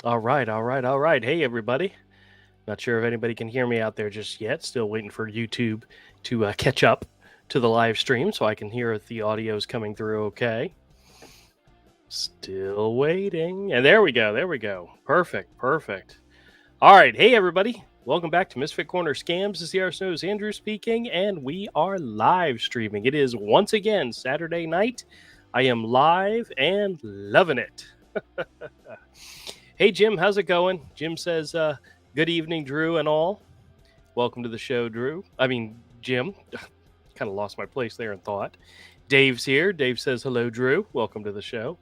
All right, all right, all right. Hey, everybody. Not sure if anybody can hear me out there just yet. Still waiting for YouTube to catch up to the live stream so I can hear if the audio is coming through okay. Still waiting. And there we go. There we go. Perfect. Perfect. All right. Hey, everybody. Welcome back to Misfit Corner Scams. This is the Snow's Andrew speaking, and we are live streaming. It is once again Saturday night. I am live and loving it. Hey, Jim, how's it going? Jim says, good evening, Drew, and all. Welcome to the show, Drew. Jim. Kind of lost my place there in thought. Dave's here. Dave says, hello, Drew. Welcome to the show.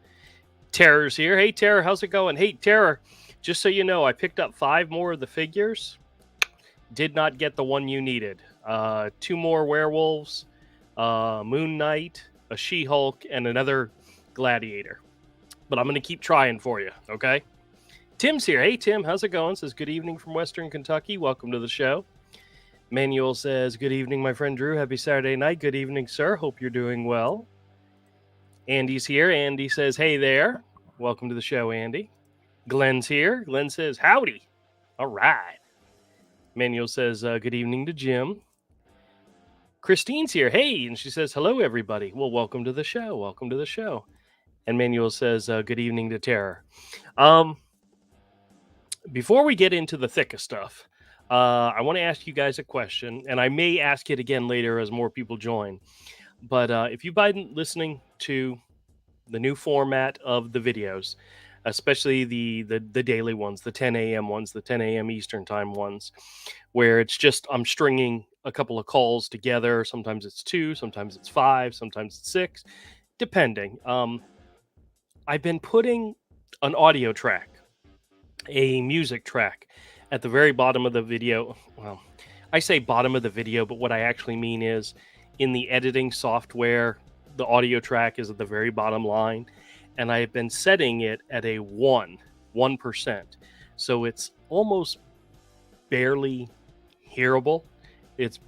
Terror's here. Hey, Terror, how's it going? Hey, Terror, just so you know, I picked up 5 more of the figures. Did not get the one you needed. 2 more werewolves, Moon Knight, a She-Hulk, and another Gladiator. But I'm going to keep trying for you, okay? Tim's here. Hey, Tim, how's it going? Says, good evening from Western Kentucky. Welcome to the show. Manuel says, good evening, my friend Drew. Happy Saturday night. Good evening, sir. Hope you're doing well. Andy's here. Andy says, hey there. Welcome to the show, Andy. Glenn's here. Glenn says, howdy. All right. Manuel says, good evening to Jim. Christine's here. Hey, and she says, hello, everybody. Well, welcome to the show. Welcome to the show. And Manuel says, good evening to Terror. Before we get into the thick of stuff, I want to ask you guys a question, and I may ask it again later as more people join. But if you've been listening to the new format of the videos, especially the daily ones, the 10 a.m. ones, the 10 a.m. Eastern time ones, where it's just I'm stringing a couple of calls together. Sometimes it's 2, sometimes it's 5, sometimes it's 6, depending. I've been putting an audio track, a music track, at the very bottom of the video. Well, I say bottom of the video, but what I actually mean is in the editing software, the audio track is at the very bottom line, and I have been setting it at a 1%. So it's almost barely hearable. It's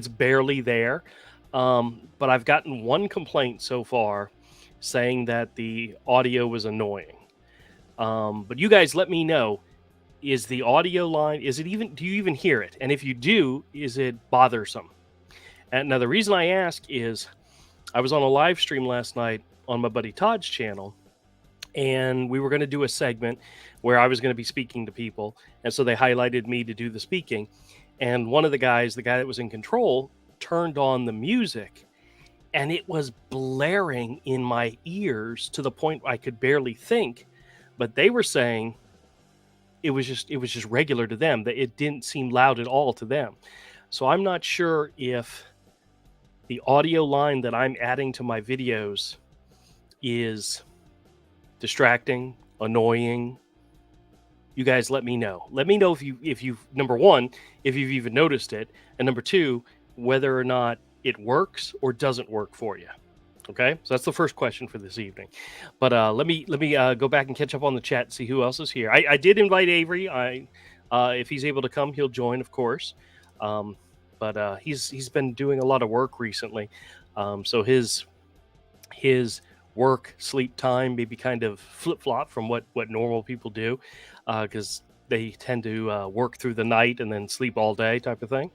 barely there. But I've gotten one complaint so far saying that the audio was annoying. But you guys let me know, is the audio line, do you even hear it? And if you do, is it bothersome? And now the reason I ask is I was on a live stream last night on my buddy Todd's channel, and we were going to do a segment where I was going to be speaking to people. And so they highlighted me to do the speaking. And one of the guy that was in control, turned on the music, and it was blaring in my ears to the point I could barely think. But they were saying it was just regular to them, that it didn't seem loud at all to them. So I'm not sure if the audio line that I'm adding to my videos is distracting, annoying. You guys let me know. Let me know if you number one, if you've even noticed it, and number two, whether or not it works or doesn't work for you. Okay, so that's the first question for this evening. But let me go back and catch up on the chat and see who else is here. I did invite Avery. If he's able to come, he'll join, of course. But he's been doing a lot of work recently, so his work sleep time maybe kind of flip flop from what normal people do, because they tend to work through the night and then sleep all day type of thing.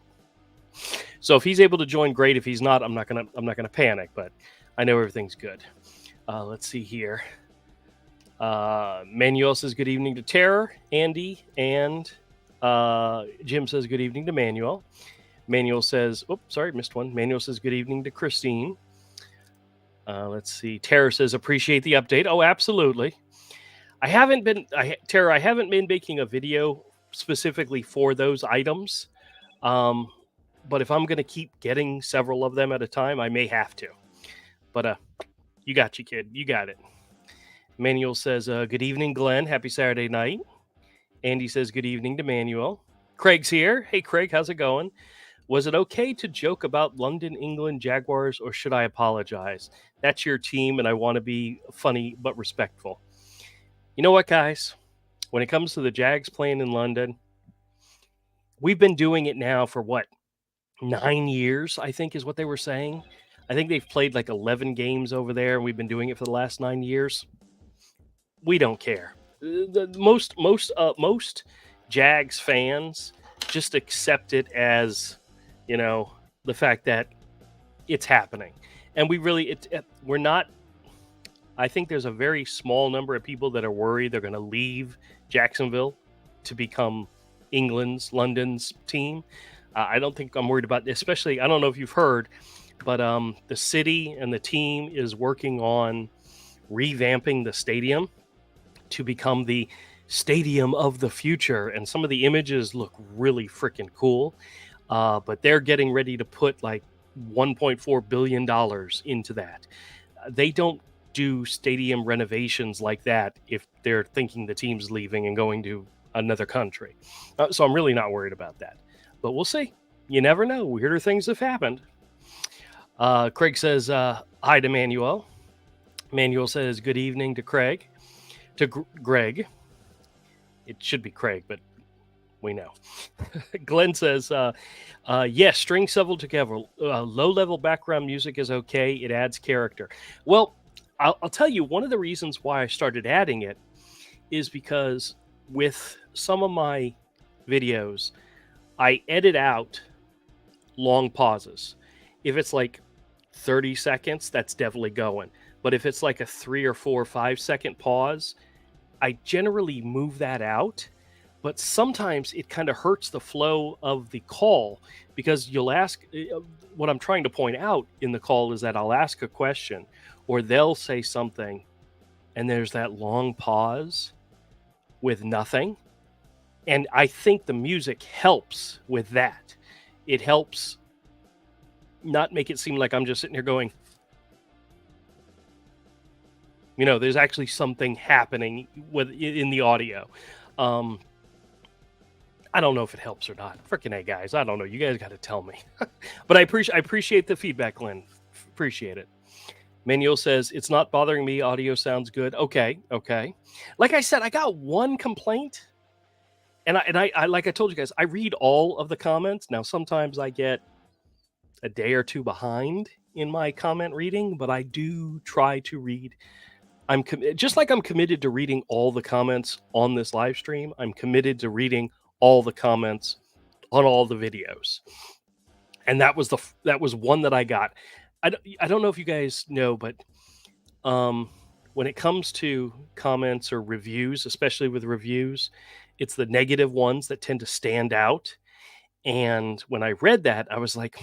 So if he's able to join, great. If he's not, I'm not gonna panic, but I know everything's good. Let's see here. Manuel says good evening to Terror, Andy, and Jim says good evening to Manuel. Manuel says, missed one. Manuel says good evening to Christine. Let's see. Terror says appreciate the update. Oh, absolutely. Terror, I haven't been making a video specifically for those items. But if I'm going to keep getting several of them at a time, I may have to. But you got you, kid. You got it. Manuel says, good evening, Glenn. Happy Saturday night. Andy says, good evening to Manuel. Craig's here. Hey, Craig, how's it going? Was it okay to joke about London, England Jaguars, or should I apologize? That's your team, and I want to be funny but respectful. You know what, guys? When it comes to the Jags playing in London, we've been doing it now for 9 years, I think is what they were saying. I think they've played like 11 games over there, and we've been doing it for the last 9 years. We don't care. Most Jags fans just accept it as, you know, the fact that it's happening, and we're not. I think there's a very small number of people that are worried they're going to leave Jacksonville to become London's team. I don't think I'm worried about, especially. I don't know if you've heard, but the city and the team is working on revamping the stadium to become the stadium of the future, and some of the images look really freaking cool. But they're getting ready to put like $1.4 billion into that. They don't do stadium renovations like that if they're thinking the team's leaving and going to another country. So I'm really not worried about that. But we'll see. You never know. Weirder things have happened. Craig says hi to Manuel. Manuel says good evening to Craig. To Greg. It should be Craig, but we know. Glenn says, yes, string several together. Low-level background music is okay. It adds character. Well, I'll tell you, one of the reasons why I started adding it is because with some of my videos, I edit out long pauses. If it's like 30 seconds, that's definitely going. But if it's like a 3 or 4 or 5 second pause, I generally move that out. But sometimes it kind of hurts the flow of the call, because you'll ask, what I'm trying to point out in the call is that I'll ask a question or they'll say something and there's that long pause with nothing. And I think the music helps with that. It helps not make it seem like I'm just sitting here going, there's actually something happening in the audio. I don't know if it helps or not. Freaking A, guys. I don't know. You guys got to tell me. But I appreciate the feedback, Lynn. Appreciate it. Manuel says, it's not bothering me. Audio sounds good. Okay. Like I said, I got one complaint. And I like I told you guys, I read all of the comments. Now, sometimes I get a day or two behind in my comment reading, but I do try to read. Just like I'm committed to reading all the comments on this live stream, I'm committed to reading all the comments on all the videos. And that was one that I got. I don't know if you guys know, but when it comes to comments or reviews, especially with reviews, it's the negative ones that tend to stand out. And when I read that, I was like,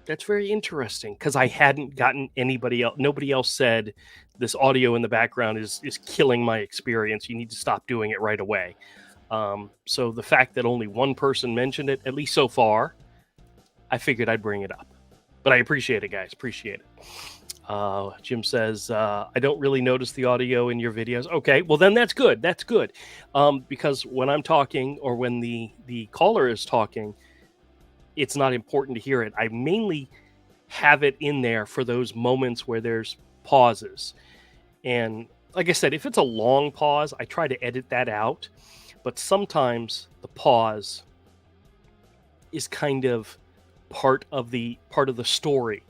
that's very interesting, because I hadn't gotten nobody else said this audio in the background is killing my experience. You need to stop doing it right away. So the fact that only one person mentioned it, at least so far, I figured I'd bring it up. But I appreciate it, guys. Appreciate it. Jim says, I don't really notice the audio in your videos. Okay, well then that's good. That's good. Because when I'm talking or when the caller is talking, it's not important to hear it. I mainly have it in there for those moments where there's pauses. And like I said, if it's a long pause, I try to edit that out. But sometimes the pause is kind of part of the story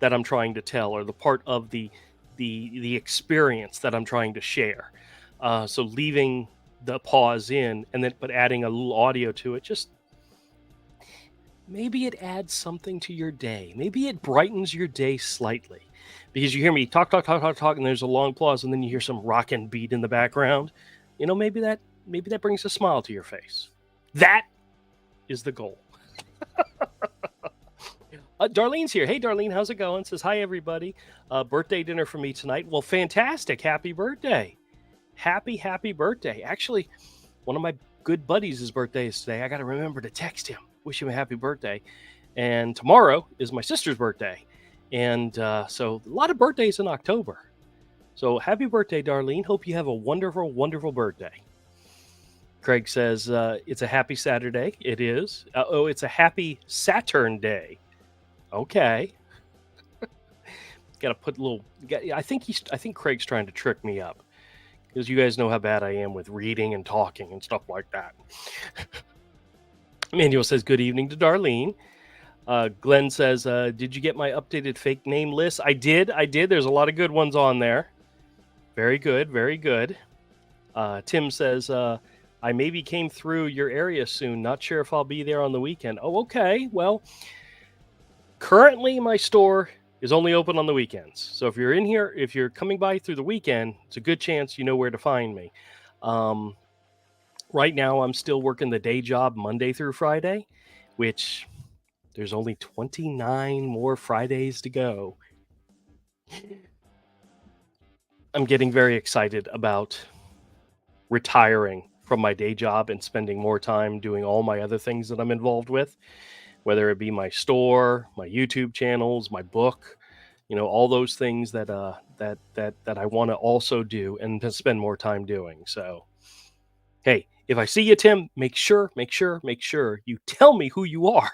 that I'm trying to tell, or the part of the experience that I'm trying to share. So leaving the pause in but adding a little audio to it, just maybe it adds something to your day. Maybe it brightens your day slightly, because you hear me talk, and there's a long pause, and then you hear some rockin' beat in the background. Maybe that brings a smile to your face. That is the goal. Darlene's here. Hey, Darlene, how's it going? Says, hi, everybody. Birthday dinner for me tonight. Well, fantastic. Happy birthday. Happy birthday. Actually, one of my good buddies' birthday is today. I got to remember to text him. Wish him a happy birthday. And tomorrow is my sister's birthday. And so a lot of birthdays in October. So happy birthday, Darlene. Hope you have a wonderful, wonderful birthday. Craig says, it's a happy Saturday. It is. It's a happy Saturn day. Okay. Got to put a little. I think Craig's trying to trick me up, because you guys know how bad I am with reading and talking and stuff like that. Manuel says, good evening to Darlene. Glenn says, did you get my updated fake name list? I did. There's a lot of good ones on there. Very good. Tim says, I maybe came through your area soon. Not sure if I'll be there on the weekend. Oh, okay. Well, currently my store is only open on the weekends. So if you're in here, if you're coming by through the weekend, it's a good chance you know where to find me. Um, right now, I'm still working the day job Monday through Friday, which there's only 29 more Fridays to go. I'm getting very excited about retiring from my day job and spending more time doing all my other things that I'm involved with, whether it be my store, my YouTube channels, my book, all those things that I want to also do and to spend more time doing. So, hey, if I see you, Tim, make sure you tell me who you are.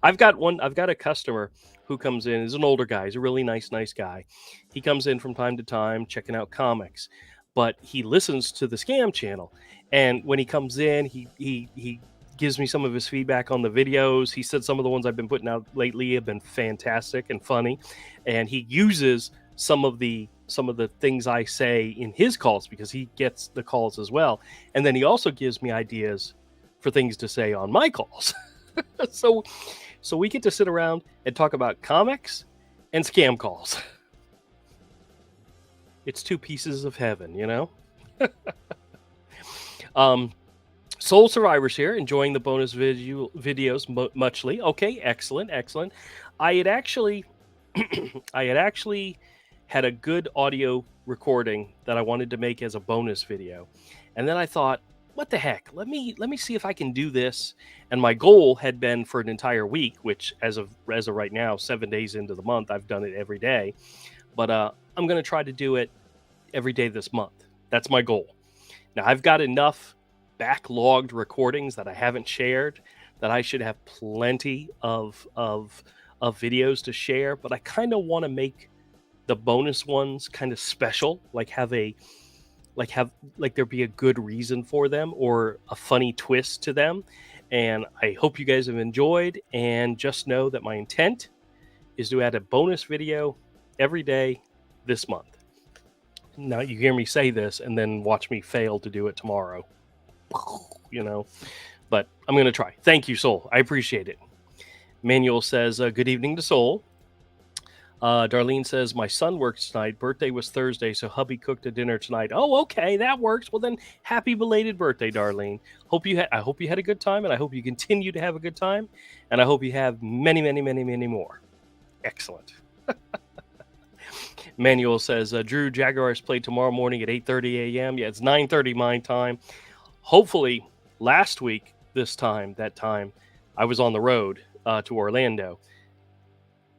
I've got a customer who comes in, is an older guy, he's a really nice guy. He comes in from time to time checking out comics, but he listens to the Scam channel. And when he comes in, he gives me some of his feedback on the videos. He said some of the ones I've been putting out lately have been fantastic and funny. And he uses some of the things I say in his calls because he gets the calls as well. And then he also gives me ideas for things to say on my calls. so so we get to sit around and talk about comics and scam calls. It's two pieces of heaven, Soul Survivors here, enjoying the bonus videos muchly. Okay, excellent. I had actually had a good audio recording that I wanted to make as a bonus video. And then I thought, what the heck? Let me see if I can do this. And my goal had been for an entire week, which as of right now, 7 days into the month, I've done it every day. But I'm going to try to do it every day this month. That's my goal. Now I've got enough backlogged recordings that I haven't shared that I should have plenty of videos to share, but I kind of want to make the bonus ones kind of special, like there be a good reason for them or a funny twist to them. And I hope you guys have enjoyed, and just know that my intent is to add a bonus video every day this month. Now you hear me say this and then watch me fail to do it tomorrow, but I'm going to try. Thank you, Soul. I appreciate it. Manuel says, good evening to Soul. Darlene says, my son works tonight. Birthday was Thursday, so hubby cooked a dinner tonight. Oh, okay, that works. Well, then, happy belated birthday, Darlene. I hope you had a good time, and I hope you continue to have a good time, and I hope you have many, many, many, many more. Excellent. Manuel says, Drew, Jaguars play tomorrow morning at 8:30 a.m. Yeah, it's 9:30 my time. Hopefully, last week, that time, I was on the road to Orlando.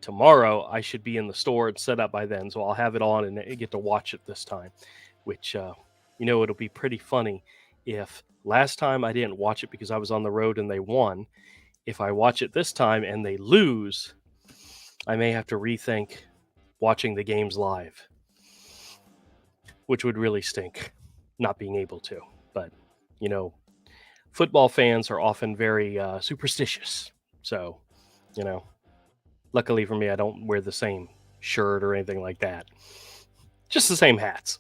Tomorrow I should be in the store and set up by then, so I'll have it on and get to watch it this time, which it'll be pretty funny if last time I didn't watch it because I was on the road and they won. If I watch it this time and they lose, I may have to rethink watching the games live, which would really stink not being able to. But football fans are often very superstitious, so luckily for me, I don't wear the same shirt or anything like that. Just the same hats.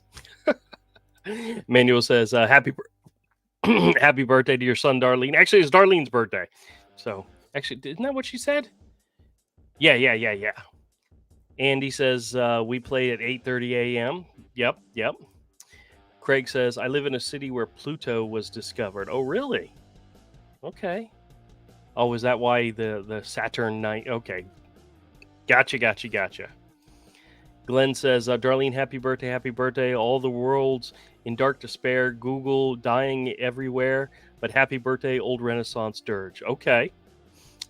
Manuel says, happy birthday to your son, Darlene. Actually, it's Darlene's birthday. So, actually, isn't that what she said? Yeah. Andy says, we play at 8:30 a.m. Yep. Craig says, I live in a city where Pluto was discovered. Oh, really? Okay. Oh, is that why the Saturn 9? Okay. Gotcha. Glenn says, Darlene, happy birthday. All the world's in dark despair, Google dying everywhere, but happy birthday, old Renaissance dirge. Okay.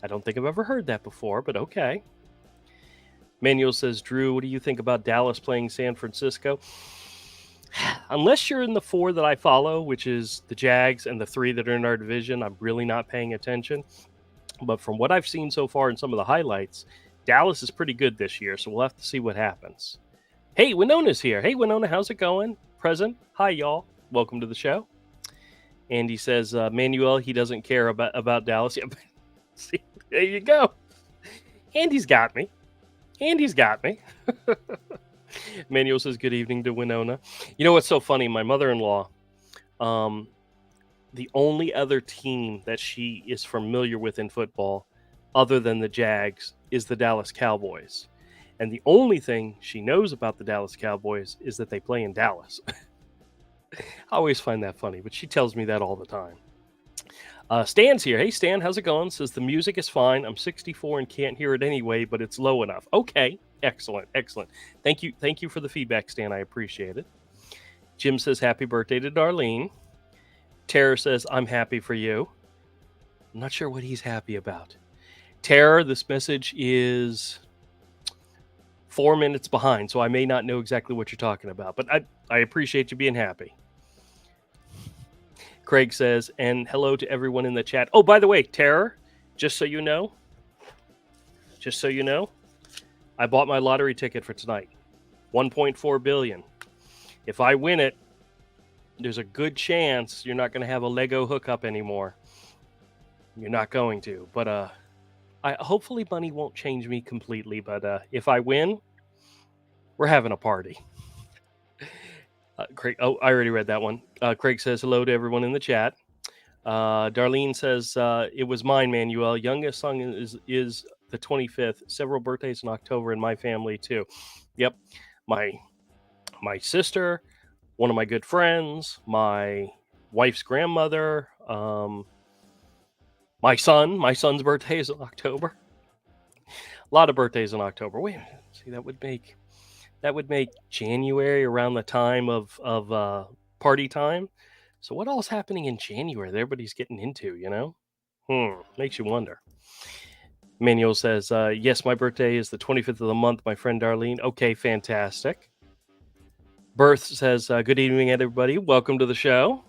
I don't think I've ever heard that before, but okay. Manuel says, Drew, what do you think about Dallas playing San Francisco? Unless you're in the 4 that I follow, which is the Jags and the 3 that are in our division, I'm really not paying attention. But from what I've seen so far in some of the highlights, Dallas is pretty good this year, so we'll have to see what happens. Hey, Winona's here. Hey, Winona, how's it going? Present. Hi, y'all. Welcome to the show. Andy says, Manuel, he doesn't care about Dallas. Yeah, see, there you go. Andy's got me. Manuel says, good evening to Winona. You know what's so funny? My mother-in-law, the only other team that she is familiar with in football, other than the Jags, is the Dallas Cowboys. And the only thing she knows about the Dallas Cowboys is that they play in Dallas. I always find that funny, but she tells me that all the time. Stan's here. Hey, Stan, how's it going? Says the music is fine. I'm 64 and can't hear it anyway, but it's low enough. Okay, excellent. Thank you for the feedback, Stan. I appreciate it. Jim says happy birthday to Darlene. Tara says I'm happy for you. I'm not sure what he's happy about. Tara, this message is 4 minutes behind, so I may not know exactly what you're talking about, but I appreciate you being happy. Craig says, and hello to everyone in the chat. Oh, by the way, Tara, just so you know, I bought my lottery ticket for tonight. 1.4 billion. If I win it, there's a good chance you're not going to have a Lego hookup anymore. You're not going to, but hopefully money won't change me completely, but if I win, we're having a party. Craig, I already read that one. Craig says hello to everyone in the chat. Darlene says it was mine, Manuel. Youngest son is the 25th. Several birthdays in October in my family too. Yep, my sister, one of my good friends, my wife's grandmother, my son's birthday is in October. A lot of birthdays in October. Wait a minute. See, that would make January around the time of party time. So what all's happening in January that everybody's getting into, you know? Makes you wonder. Manuel says, yes, my birthday is the 25th of the month, my friend Darlene. Okay, fantastic. Birth says, good evening, everybody. Welcome to the show.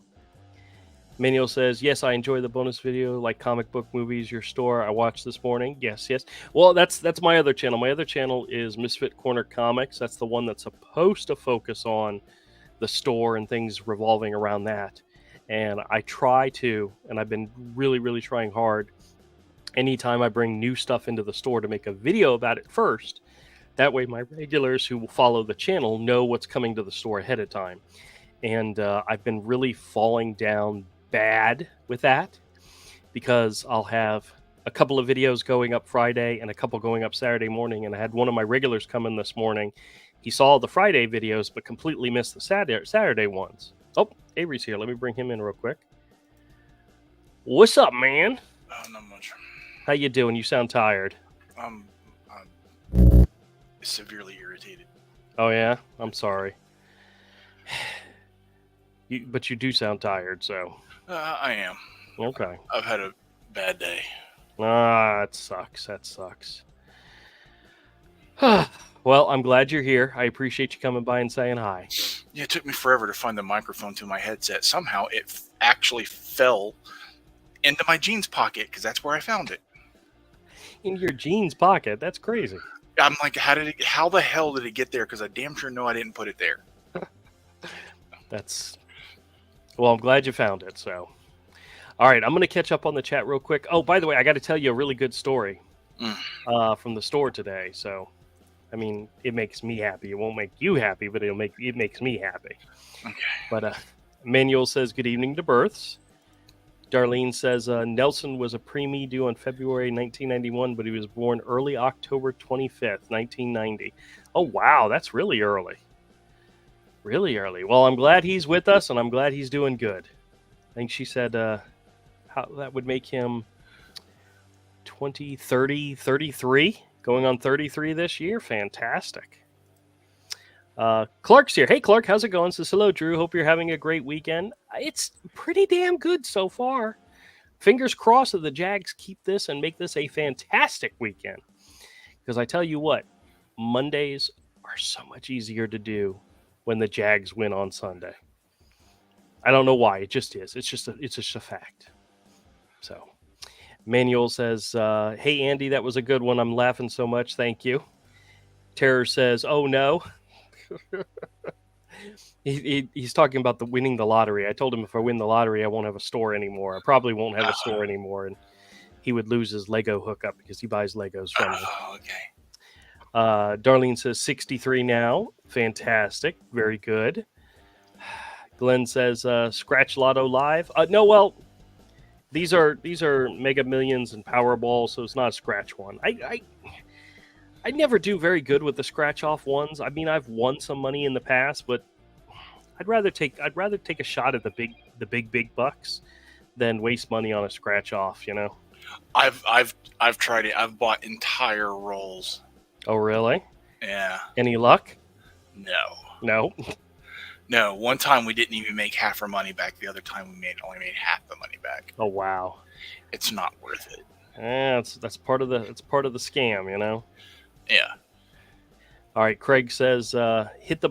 Manuel says, yes, I enjoy the bonus video, like comic book movies, your store. I watched this morning. Yes. Well, that's my other channel. My other channel is Misfit Corner Comics. That's the one that's supposed to focus on the store and things revolving around that. And I try to, and I've been really, really trying hard, anytime I bring new stuff into the store to make a video about it first. That way my regulars who will follow the channel know what's coming to the store ahead of time. And I've been really falling down bad with that because I'll have a couple of videos going up Friday and a couple going up Saturday morning. And I had one of my regulars come in this morning. He saw the Friday videos, but completely missed the Saturday ones. Oh, Avery's here. Let me bring him in real quick. What's up, man? Not much. How you doing? You sound tired. I'm severely irritated. Oh, yeah? I'm sorry. But you do sound tired, so. I am. Okay. I've had a bad day. That sucks. Well, I'm glad you're here. I appreciate you coming by and saying hi. Yeah, it took me forever to find the microphone to my headset. Somehow it actually fell into my jeans pocket because that's where I found it. In your jeans pocket? That's crazy. I'm like, how the hell did it get there? Because I damn sure know I didn't put it there. Well, I'm glad you found it. So, all right, I'm going to catch up on the chat real quick. Oh, by the way, I got to tell you a really good story from the store today. So, I mean, it makes me happy. It won't make you happy, but it makes me happy. Okay. But Manuel says good evening to Births. Darlene says Nelson was a preemie due on February 1991, but he was born early October 25th, 1990. Oh, wow, that's really early. Really early. Well, I'm glad he's with us, and I'm glad he's doing good. I think she said how that would make him 20, 30, 33, going on 33 this year. Fantastic. Clark's here. Hey, Clark, how's it going? Says, hello, Drew. Hope you're having a great weekend. It's pretty damn good so far. Fingers crossed that the Jags keep this and make this a fantastic weekend. Because I tell you what, Mondays are so much easier to do when the Jags win on Sunday. I don't know why. It just is. It's just a fact. So, Manuel says, hey, Andy, that was a good one. I'm laughing so much. Thank you. Terror says, oh, no. He's talking about winning the lottery. I told him if I win the lottery, I won't have a store anymore. I probably won't have a store anymore. And he would lose his Lego hookup because he buys Legos from me. Okay. Darlene says 63 now. Fantastic. Very good. Glenn says, "Scratch Lotto live." No, well, these are Mega Millions and Powerball, so it's not a scratch one. I never do very good with the scratch off ones. I mean, I've won some money in the past, but I'd rather take a shot at the big bucks than waste money on a scratch off. You know. I've tried it. I've bought entire rolls. Oh, really? Yeah. Any luck? No. No. One time we didn't even make half our money back. The other time we only made half the money back. Oh, wow. It's not worth it. That's part of the scam, you know. Yeah. All right. Craig says, hit the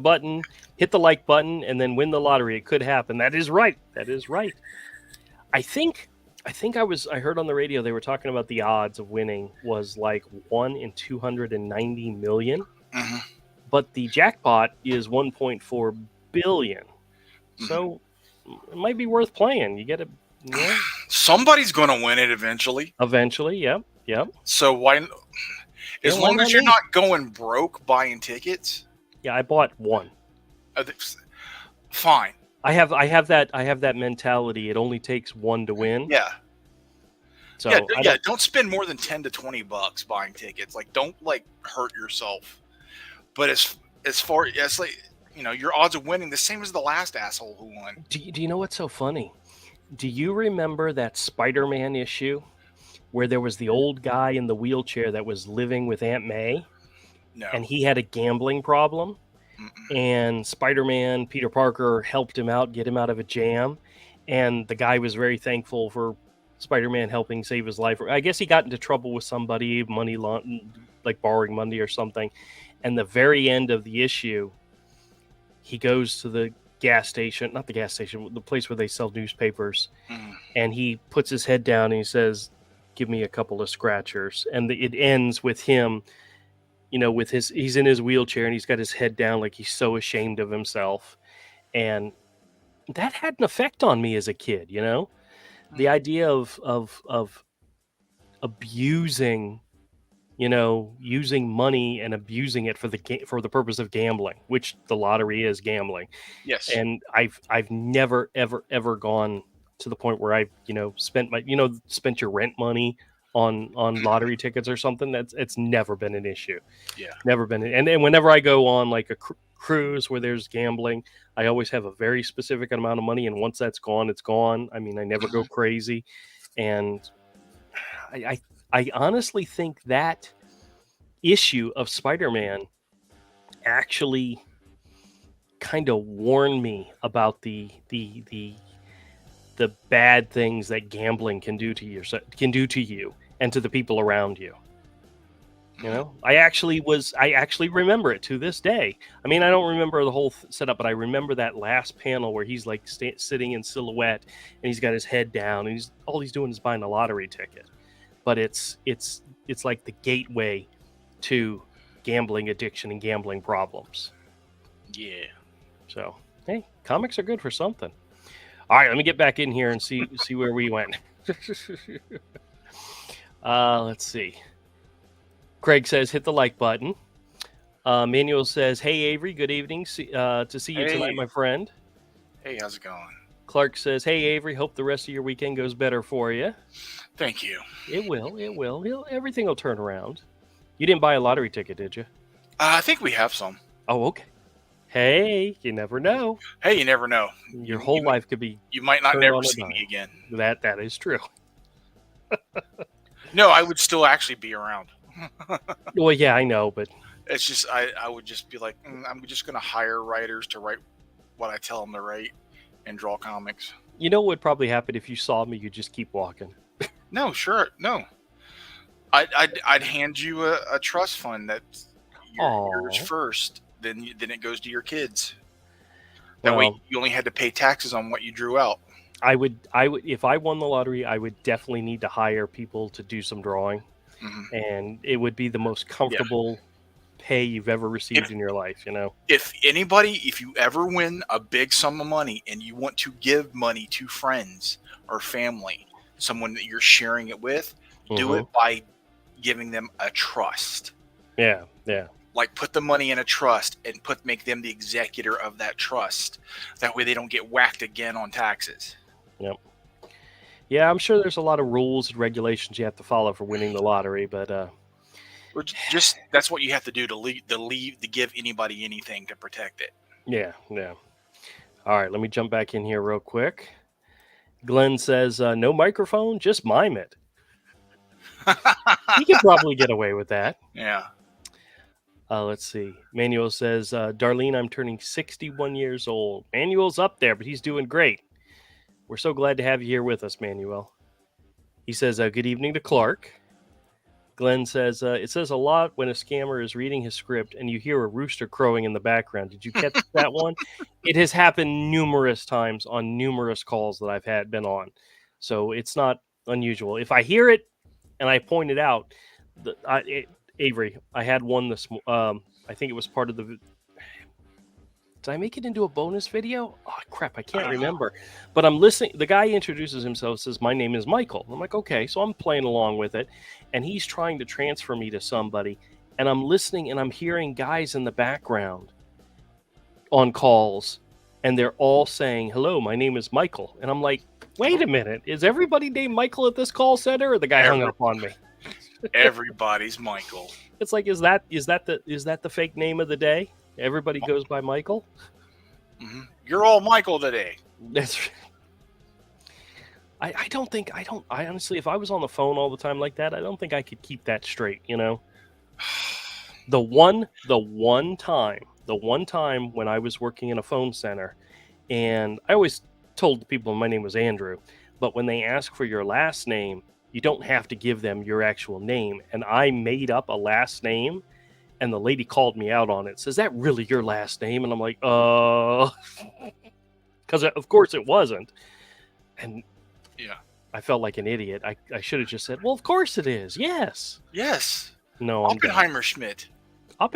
like button, and then win the lottery. It could happen. That is right. I think I heard on the radio they were talking about the odds of winning was like 1 in 290 million. Mm-hmm. But the jackpot is 1.4 billion. Mm-hmm. So it might be worth playing. You get it. Yeah. Somebody's going to win it eventually. Yep. So why? As long as you're not going broke buying tickets. Yeah, I bought one. Fine. I have that mentality. It only takes one to win. Yeah. So don't spend more than $10 to $20 buying tickets. Like, don't hurt yourself. But as far as your odds of winning, the same as the last asshole who won. Do you know what's so funny? Do you remember that Spider-Man issue where there was the old guy in the wheelchair that was living with Aunt May? No. And he had a gambling problem. Mm-mm. And Spider-Man, Peter Parker, helped him out, get him out of a jam. And the guy was very thankful for Spider-Man helping save his life. I guess he got into trouble with somebody, like borrowing money or something. And the very end of the issue, he goes to the gas station, not the gas station, the place where they sell newspapers. Mm. And he puts his head down and he says, "Give me a couple of scratchers." And it ends with him, he's in his wheelchair and he's got his head down like he's so ashamed of himself. And that had an effect on me as a kid, you know? The idea of abusing, using money and abusing it for the purpose of gambling, which the lottery is gambling. Yes. And I've never ever gone to the point where I spent your rent money on lottery tickets or something. It's never been an issue. Yeah. Never been. And whenever I go on like a cruise where there's gambling, I always have a very specific amount of money, and once that's gone, it's gone. I mean, I never go crazy. And I honestly think that issue of Spider-Man actually kind of warned me about the bad things that gambling can do to you and to the people around you. You know, I actually remember it to this day. I mean, I don't remember the whole setup, but I remember that last panel where he's like sitting in silhouette and he's got his head down and all he's doing is buying a lottery ticket. But it's like the gateway to gambling addiction and gambling problems. Yeah. So, hey, comics are good for something. All right, let me get back in here and see where we went. Let's see. Craig says, hit the like button. Manuel says, hey, Avery, good evening. To see you tonight, my friend. Hey, how's it going? Clark says, hey, Avery, hope the rest of your weekend goes better for you. Thank you. It will. Everything will turn around. You didn't buy a lottery ticket, did you? I think we have some. Oh, okay. Hey, you never know. Hey, you never know. Your whole life could be. You might not never see me again. That is true. No, I would still actually be around. Well, yeah, I know, but it's just I would just be like, I'm just going to hire writers to write what I tell them to write and draw comics. You know what would probably happen if you saw me? You'd just keep walking. No, sure, no. I'd hand you a trust fund that's yours first. Then it goes to your kids. That way, you only had to pay taxes on what you drew out. I would if I won the lottery, I would definitely need to hire people to do some drawing. Mm-hmm. And it would be the most comfortable pay you've ever received in your life, you know? If you ever win a big sum of money and you want to give money to friends or family, someone that you're sharing it with, do it by giving them a trust. Yeah. like put the money in a trust and make them the executor of that trust. That way they don't get whacked again on taxes. Yep. Yeah, I'm sure there's a lot of rules and regulations you have to follow for winning the lottery, but just that's what you have to do to give anybody anything to protect it. yeah. All right, let me jump back in here real quick. Glenn says, no microphone, just mime it. You could probably get away with that. Yeah. Let's see. Manuel says, Darlene, I'm turning 61 years old. Manuel's up there, but he's doing great. We're so glad to have you here with us, Manuel. He says, good evening to Clark. Glenn says, it says a lot when a scammer is reading his script and you hear a rooster crowing in the background. Did you catch that one? It has happened numerous times on numerous calls that I've been on. So it's not unusual. If I hear it and I point it out, Avery, I had one I think it was part of the... Did I make it into a bonus video? Oh, crap, I can't remember. But I'm listening. The guy introduces himself, says, my name is Michael. I'm like, okay. So I'm playing along with it. And he's trying to transfer me to somebody. And I'm listening and I'm hearing guys in the background on calls. And they're all saying, hello, my name is Michael. And I'm like, wait a minute. Is everybody named Michael at this call center? Or the guy hung up on me? Everybody's Michael. It's like, is that the fake name of the day? Everybody goes by Michael. Mm-hmm. You're all Michael today. That's. I honestly, if I was on the phone all the time like that, I don't think I could keep that straight. You know, the one time when I was working in a phone center, and I always told the people my name was Andrew, but when they ask for your last name, you don't have to give them your actual name, and I made up a last name. And the lady called me out on it. Says, that really your last name? And I'm like, because of course it wasn't. And yeah, I felt like an idiot. I should have just said, well, of course it is. Yes. No, Oppenheimer Schmidt. I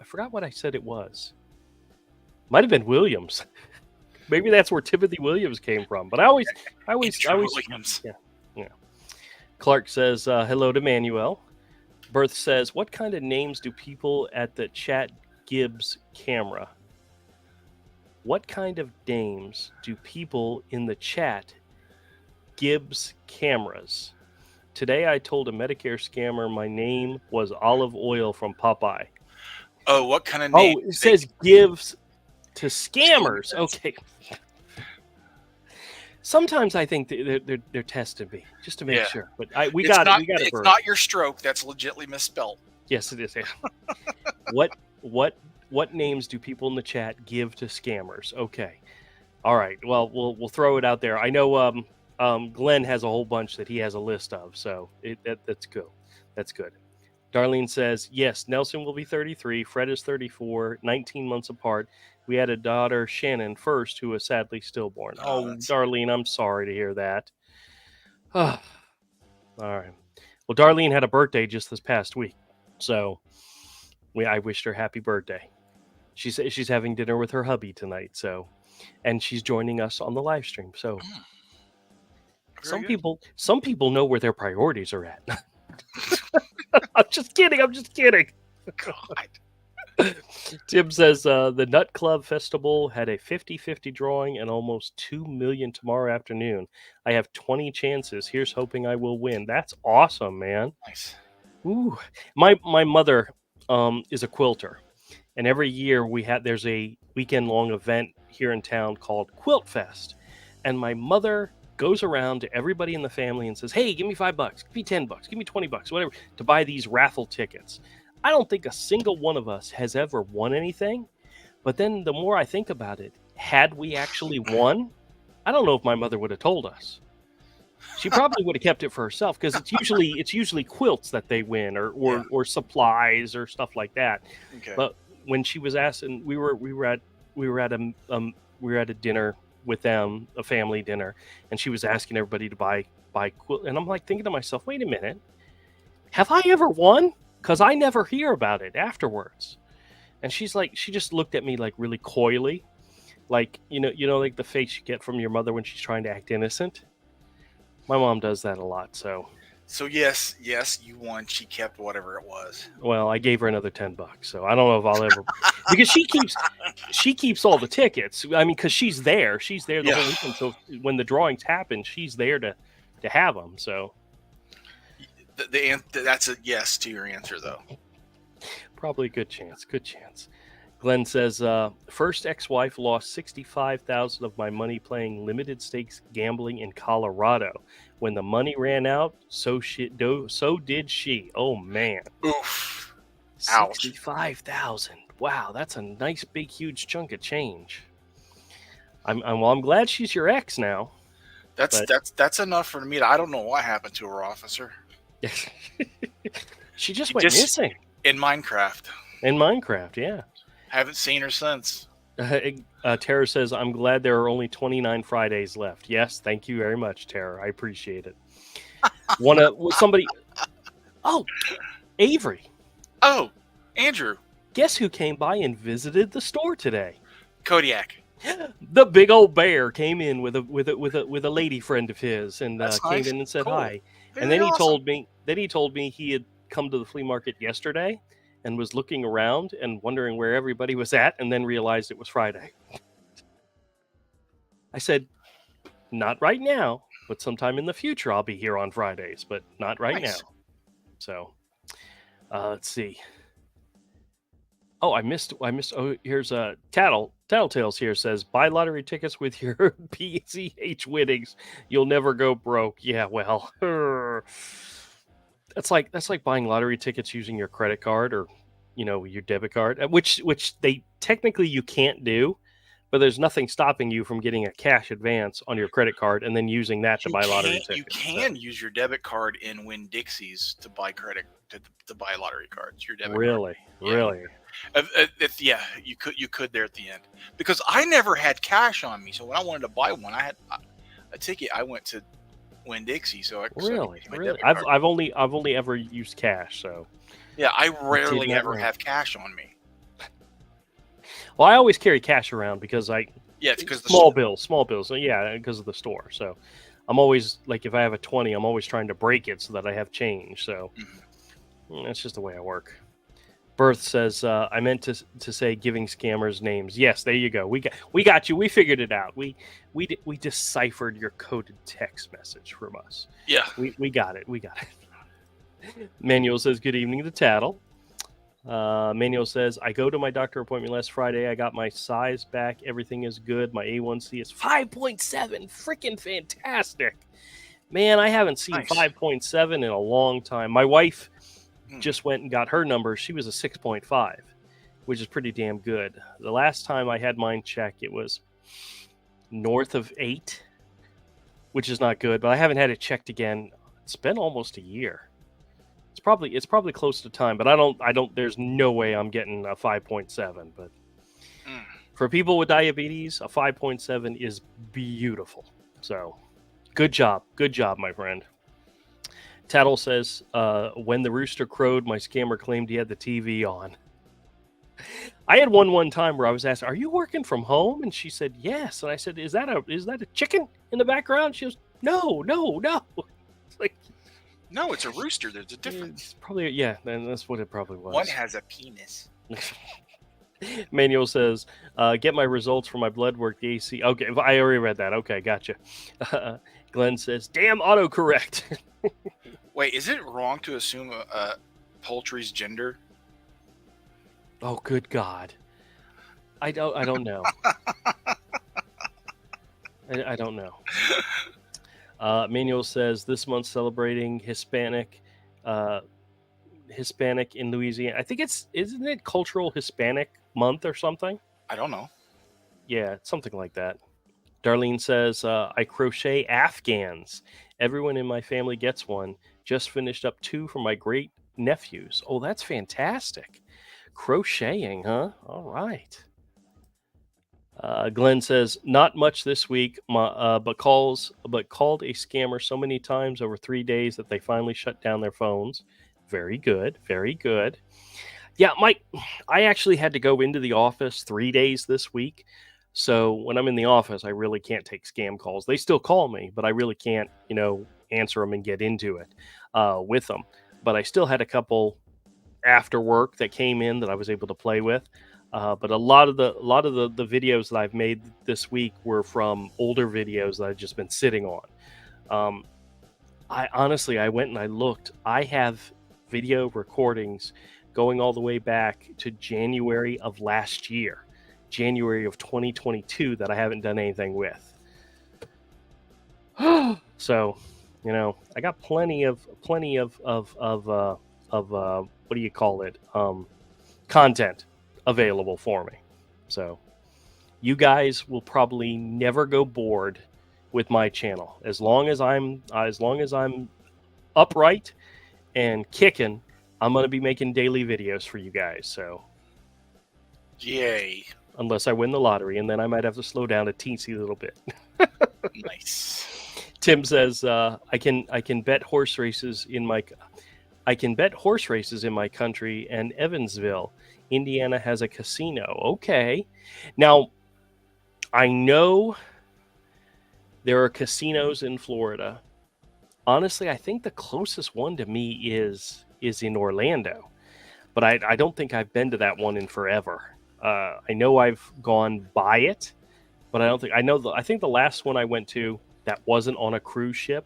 forgot what I said it was. Might have been Williams. Maybe that's where Timothy Williams came from. But I always Williams. Yeah. Clark says, hello to Manuel. Berth says, what kind of names do people at the chat Gibbs camera? What kind of names do people in the chat Gibbs cameras? Today I told a Medicare scammer my name was Olive Oil from Popeye. Oh, what kind of name? Oh, it says gives to scammers. Okay. Sometimes I think they're testing me just to make sure, but we got it. It's not your stroke. That's legitly misspelled. Yes, it is. Yeah. What names do people in the chat give to scammers? Okay, all right. Well, we'll throw it out there. I know Glenn has a whole bunch that he has a list of, so that's good. That's good. Darlene says, yes, Nelson will be 33. Fred is 34, 19 months apart. We had a daughter, Shannon, first, who was sadly stillborn. Oh, Darlene, I'm sorry to hear that. All right. Well, Darlene had a birthday just this past week. So I wished her happy birthday. She says she's having dinner with her hubby tonight. And she's joining us on the live stream. So some people know where their priorities are at. I'm just kidding. God. Tim says the Nut Club Festival had a 50-50 drawing and almost 2 million tomorrow afternoon. I have 20 chances. Here's hoping I will win. That's awesome, man. Nice. Ooh. My mother is a quilter, and every year there's a weekend-long event here in town called Quilt Fest, and my mother goes around to everybody in the family and says, hey, give me $5, give me $10, give me $20, whatever, to buy these raffle tickets. I don't think a single one of us has ever won anything. But then the more I think about it, had we actually won, I don't know if my mother would have told us. She probably would have kept it for herself, because it's usually quilts that they win or supplies or stuff like that. Okay. But when she was asking, we were at a dinner with them, a family dinner, and she was asking everybody to buy quilt, and I'm like thinking to myself, wait a minute, have I ever won? Because I never hear about it afterwards. And she's like, she just looked at me like really coyly, like you know, like the face you get from your mother when she's trying to act innocent. My mom does that a lot, so So yes, you won. She kept whatever it was. Well, I gave her another $10, so I don't know if I'll ever, because she keeps all the tickets. I mean, because she's there the Yeah. whole weekend. So when the drawings happen, she's there to have them. So That's a yes to your answer, though. probably a good chance. Good chance. Glenn says, first ex-wife lost $65,000 of my money playing limited stakes gambling in Colorado. When the money ran out, so did she. Oh man. Oof. 65,000. Wow, that's a nice big huge chunk of change. I'm glad she's your ex now. That's enough for me. I don't know what happened to her, officer. She just went missing in Minecraft. In Minecraft, yeah. Haven't seen her since. Tara says, I'm glad there are only 29 Fridays left. Yes, thank you very much, Tara. I appreciate it. Somebody. Oh, Avery. Oh, Andrew. Guess who came by and visited the store today? Kodiak. The big old bear came in with a lady friend of his and came in and said hi. Very and then awesome. he told me he had come to the flea market yesterday and was looking around and wondering where everybody was at, and then realized it was Friday. I said, not right now, but sometime in the future I'll be here on Fridays, but not right now. So let's see. Oh, I missed. Oh, here's a Tattletales here says, buy lottery tickets with your PCH winnings. You'll never go broke. Yeah, well, that's like buying lottery tickets using your credit card or, your debit card, which they technically you can't do, but there's nothing stopping you from getting a cash advance on your credit card and then using that to buy lottery tickets. You can use your debit card in Winn-Dixie's to buy to buy lottery cards. Your debit really, card. Really. Yeah, you could there at the end, because I never had cash on me. So when I wanted to buy one, I had a ticket. I went to Winn-Dixie. So really. I've only ever used cash. So yeah, I rarely ever have cash on me. Well, I always carry cash around because it's because small bills. So yeah, because of the store. So I'm always like, if I have a 20, I'm always trying to break it so that I have change. So that's just the way I work. Birth says, I meant to say giving scammers names. Yes, there you go. We got you. We figured it out. We deciphered your coded text message from us. Yeah. We got it. Manuel says, good evening to Tattle. Manuel says, I go to my doctor appointment last Friday. I got my size back. Everything is good. My A1C is 5.7. Freaking fantastic. Man, I haven't seen 5.7 in a long time. My wife just went and got her number. She was a 6.5, which is pretty damn good. The last time I had mine checked, it was north of 8, which is not good, but I haven't had it checked again. It's been almost a year. It's probably close to time, but I don't there's no way I'm getting a 5.7, but for people with diabetes, a 5.7 is beautiful. So good job, my friend. Tattle says, when the rooster crowed, my scammer claimed he had the TV on. I had one time where I was asked, are you working from home? And she said, yes. And I said, is that a chicken in the background? She goes, no. It's like, no, it's a rooster. There's a difference. It's probably, yeah, then that's what it probably was. One has a penis. Manuel says, get my results for my blood work, the AC. Okay, I already read that. Okay, gotcha. Glenn says, damn autocorrect. Wait, is it wrong to assume a poultry's gender? Oh, good God. I don't know. I don't know. Manuel says, this month celebrating Hispanic in Louisiana. I think isn't it Cultural Hispanic Month or something? I don't know. Yeah, something like that. Darlene says, I crochet Afghans. Everyone in my family gets one. Just finished up 2 for my great nephews. Oh, that's fantastic. Crocheting, huh? All right. Glenn says, not much this week, but called a scammer so many times over 3 days that they finally shut down their phones. Very good. Very good. Yeah, I actually had to go into the office 3 days this week. So when I'm in the office, I really can't take scam calls. They still call me, but I really can't, answer them and get into it with them. But I still had a couple after work that came in that I was able to play with. But a lot of the videos that I've made this week were from older videos that I've just been sitting on. I honestly, I went and I looked. I have video recordings going all the way back to January of last year, January of 2022, that I haven't done anything with. So, you know, I got plenty of what do you call it? Content available for me. So, you guys will probably never go bored with my channel as long as I'm upright and kicking. I'm going to be making daily videos for you guys. So, yay! Unless I win the lottery, and then I might have to slow down a teensy little bit. Nice. Tim says, I can bet horse races in my country, and Evansville, Indiana has a casino. Okay. Now, I know there are casinos in Florida. Honestly, I think the closest one to me is in Orlando, but I don't think I've been to that one in forever. I know I've gone by it, but I think the last one I went to that wasn't on a cruise ship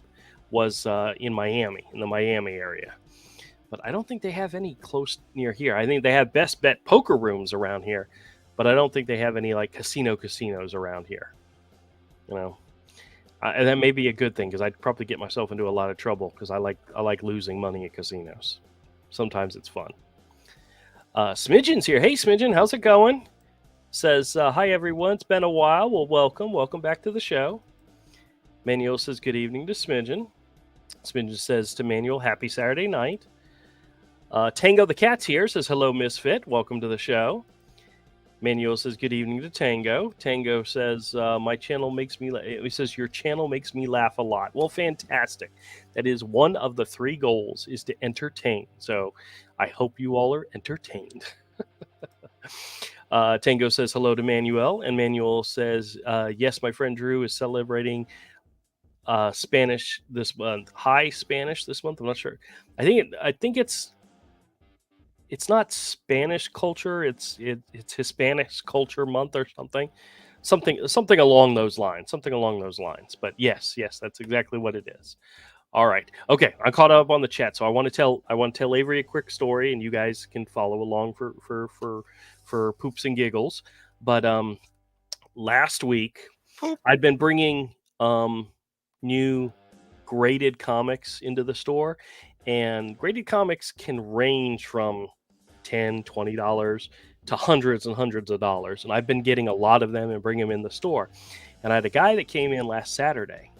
was in Miami, in the Miami area. But I don't think they have any close near here. I think they have best bet poker rooms around here, but I don't think they have any like casinos around here. You know, and that may be a good thing because I'd probably get myself into a lot of trouble because I like losing money at casinos. Sometimes it's fun. Smidgen's here. Hey, Smidgen, how's it going? Says, hi, everyone. It's been a while. Well, welcome back to the show. Manuel says, good evening to Smidgen. Smidgen says to Manuel, happy Saturday night. Tango the Cat's here, says, hello, Misfit. Welcome to the show. Manuel says, good evening to Tango. Tango says, my channel makes me he says, your channel makes me laugh a lot. Well, fantastic. That is one of the 3 goals, is to entertain. So I hope you all are entertained. Tango says hello to Manuel, and Manuel says, yes, my friend Drew is celebrating Spanish this month. High Spanish this month. I'm not sure. I think it's not Spanish culture. It's Hispanic culture month or something along those lines. But yes, that's exactly what it is. All right. Okay. I caught up on the chat. So I want to tell Avery a quick story, and you guys can follow along for poops and giggles. But last week I'd been bringing new graded comics into the store, and graded comics can range from $10, $20 to hundreds and hundreds of dollars. And I've been getting a lot of them and bring them in the store. And I had a guy that came in last Saturday,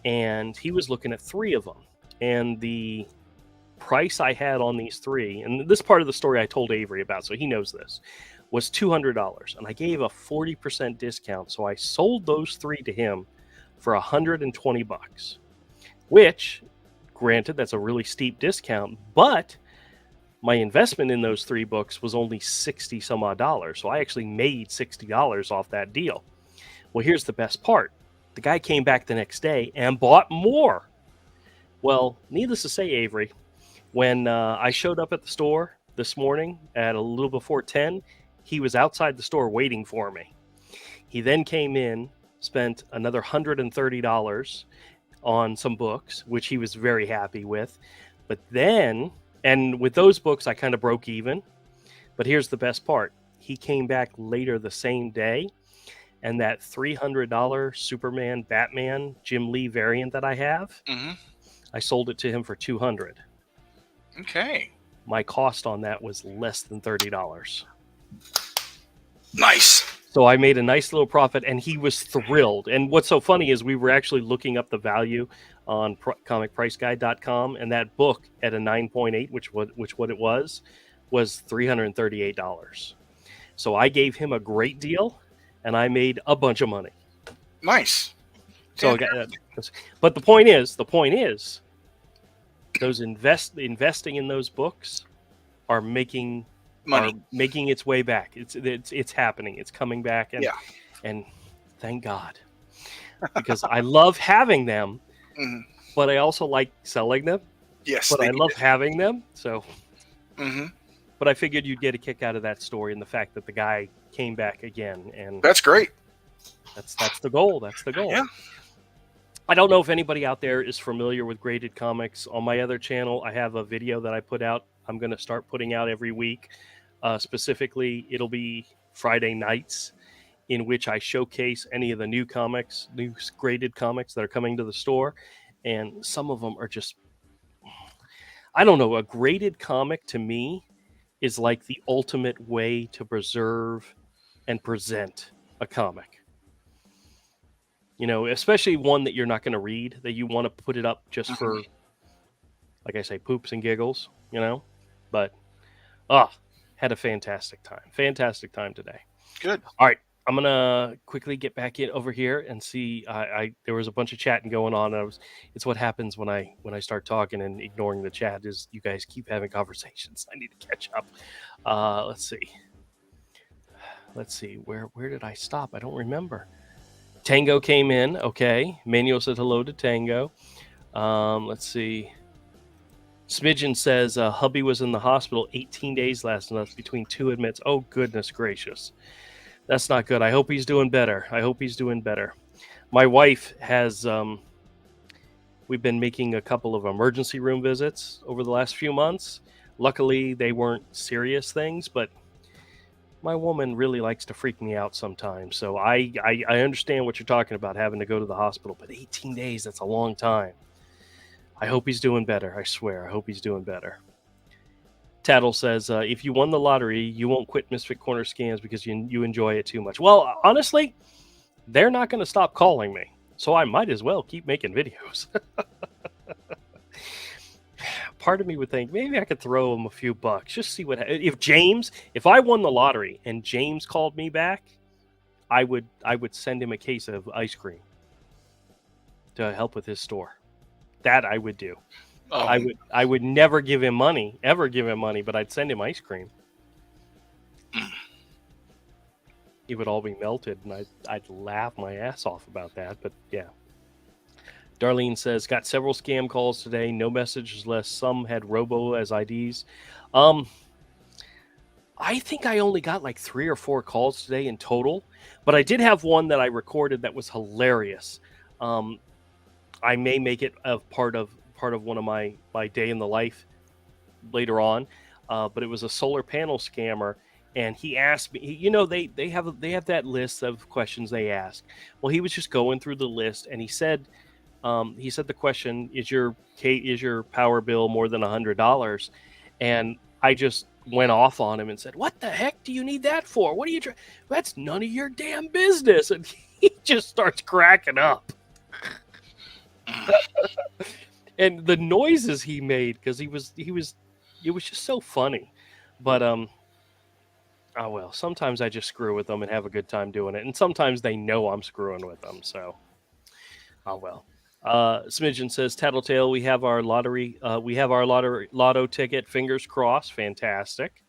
and he was looking at 3 of them. And the price I had on these 3, and this part of the story I told Avery about, so he knows this, was $200. And I gave a 40% discount. So I sold those 3 to him for $120, which, granted, that's a really steep discount, but my investment in those 3 books was only $60 some odd. So I actually made $60 off that deal. Well, here's the best part. The guy came back the next day and bought more. Well, needless to say, Avery, when I showed up at the store this morning at a little before 10, he was outside the store waiting for me. He then came in, spent another $130 on some books, which he was very happy with. But then, and with those books, I kind of broke even. But here's the best part. He came back later the same day, and that $300 Superman Batman Jim Lee variant that I have, I sold it to him for $200. Okay. My cost on that was less than $30. Nice. So I made a nice little profit, and he was thrilled. And what's so funny is we were actually looking up the value on comicpriceguide.com, and that book at a 9.8, which what it was $338. So I gave him a great deal, and I made a bunch of money. Nice. So, but the point is, those investing in those books are making money, are making its way back. It's happening. It's coming back, and thank God, because I love having them. but I also like selling them. Yes, But they I need love having them. So, Mm-hmm. but I figured you'd get a kick out of that story and the fact that the guy came back again, and That's great. that's the goal. That's the goal. Yeah. I don't know if anybody out there is familiar with graded comics. On my other channel, I have a video that I put out. I'm going to start putting out every week. Specifically, it'll be Friday nights, in which I showcase any of the new comics, new graded comics that are coming to the store. And some of them are just, I don't know, a graded comic to me is like the ultimate way to preserve and present a comic. You know, especially one that you're not going to read, that you want to put it up just Mm-hmm. for, like I say, poops and giggles, you know? But, ah, had a fantastic time. Fantastic time today. Good. All right. I'm gonna quickly get back in over here and see. There was a bunch of chatting going on. It's what happens when I start talking and ignoring the chat. Is you guys keep having conversations. I need to catch up. Let's see. Let's see. Where did I stop? I don't remember. Tango came in. Okay. Manuel said hello to Tango. Let's see. Smidgen says hubby was in the hospital 18 days last month between 2 admits. Oh goodness gracious. That's not good. I hope he's doing better. I hope he's doing better. My wife has, we've been making a couple of emergency room visits over the last few months. Luckily, they weren't serious things, but my woman really likes to freak me out sometimes. So I understand what you're talking about, having to go to the hospital, but 18 days, that's a long time. I hope he's doing better. I swear. I hope he's doing better. Tattle says, if you won the lottery, you won't quit Misfit Corner Scams because you enjoy it too much. Well, honestly, they're not going to stop calling me, so I might as well keep making videos. Part of me would think maybe I could throw them a few bucks, just see what if I won the lottery and James called me back, I would send him a case of ice cream to help with his store. That I would do. I would never give him money, but I'd send him ice cream. It would all be melted, and I'd laugh my ass off about that. But yeah. Darlene says, got several scam calls today. No messages left. Some had robo as IDs. I think I only got like 3 or 4 calls today in total, but I did have one that I recorded that was hilarious. I may make it a part of one of my day in the life later on, but it was a solar panel scammer, and he asked me. They have that list of questions they ask. Well, he was just going through the list, and he said the question is your power bill more than $100, and I just went off on him and said, what the heck do you need that for? What are you that's none of your damn business. And he just starts cracking up. And the noises he made, because it was just so funny. But oh well, sometimes I just screw with them and have a good time doing it, and sometimes they know I'm screwing with them, so oh well. Smidgen says, Tattletale, we have our lotto ticket, fingers crossed. Fantastic.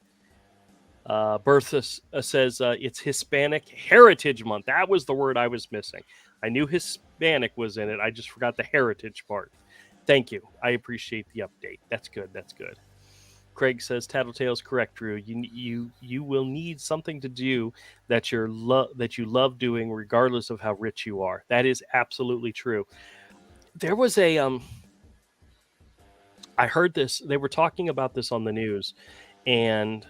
Bertha says it's Hispanic Heritage Month. That was the word I was missing. I knew Hispanic was in it. I just forgot the heritage part. Thank you. I appreciate the update. That's good. That's good. Craig says, Tattletale's correct, Drew. You will need something to do that you love doing, regardless of how rich you are. That is absolutely true. There was I heard this. They were talking about this on the news, and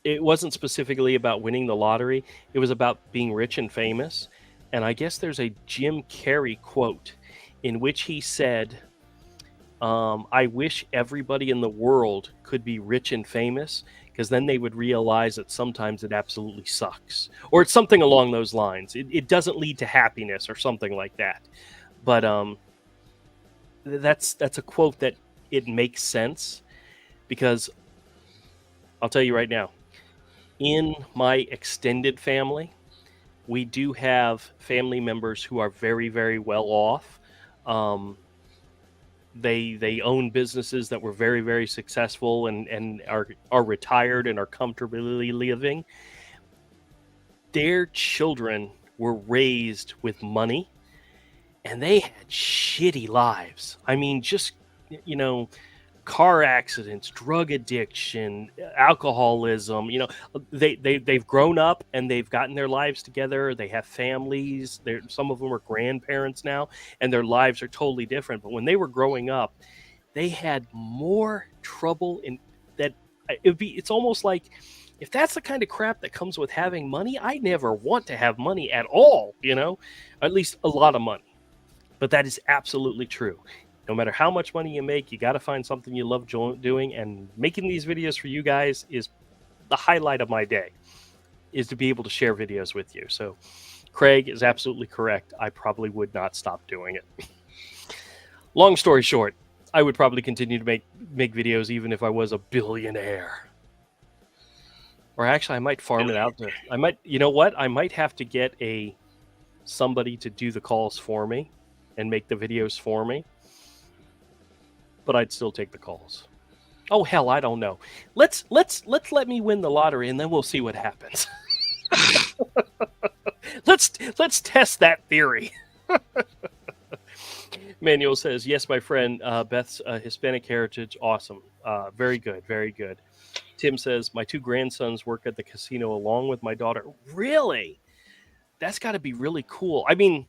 it wasn't specifically about winning the lottery. It was about being rich and famous. And I guess there's a Jim Carrey quote in which he said, I wish everybody in the world could be rich and famous, because then they would realize that sometimes it absolutely sucks. Or it's something along those lines. It doesn't lead to happiness or something like that. But that's a quote that it makes sense, because I'll tell you right now, in my extended family, we do have family members who are very, very well off. They own businesses that were very, very successful and are retired and are comfortably living. Their children were raised with money, and they had shitty lives. I mean, just, you know, car accidents, drug addiction, alcoholism. You know, they've grown up and they've gotten their lives together. They have families. Some of them are grandparents now, and their lives are totally different. But when they were growing up, they had more trouble in that. It's almost like, if that's the kind of crap that comes with having money, I never want to have money at all. You know, at least a lot of money. But that is absolutely true. No matter how much money you make, you got to find something you love doing. And making these videos for you guys is the highlight of my day, is to be able to share videos with you. So Craig is absolutely correct. I probably would not stop doing it. Long story short, I would probably continue to make videos even if I was a billionaire. Or actually, I might farm it out to. I might, you know what? I might have to get somebody to do the calls for me and make the videos for me. But I'd still take the calls. Oh hell, I don't know. Let's let me win the lottery and then we'll see what happens. let's test that theory. Manuel says, yes, my friend, Beth's Hispanic heritage, awesome. Very good, very good. Tim says, my 2 grandsons work at the casino along with my daughter. Really? That's got to be really cool. I mean,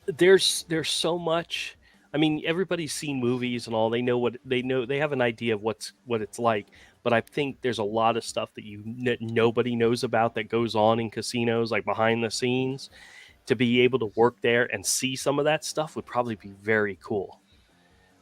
there's so much. I mean, everybody's seen movies and all. They know what they know. They have an idea of what it's like. But I think there's a lot of stuff that nobody knows about that goes on in casinos, like behind the scenes. To be able to work there and see some of that stuff would probably be very cool.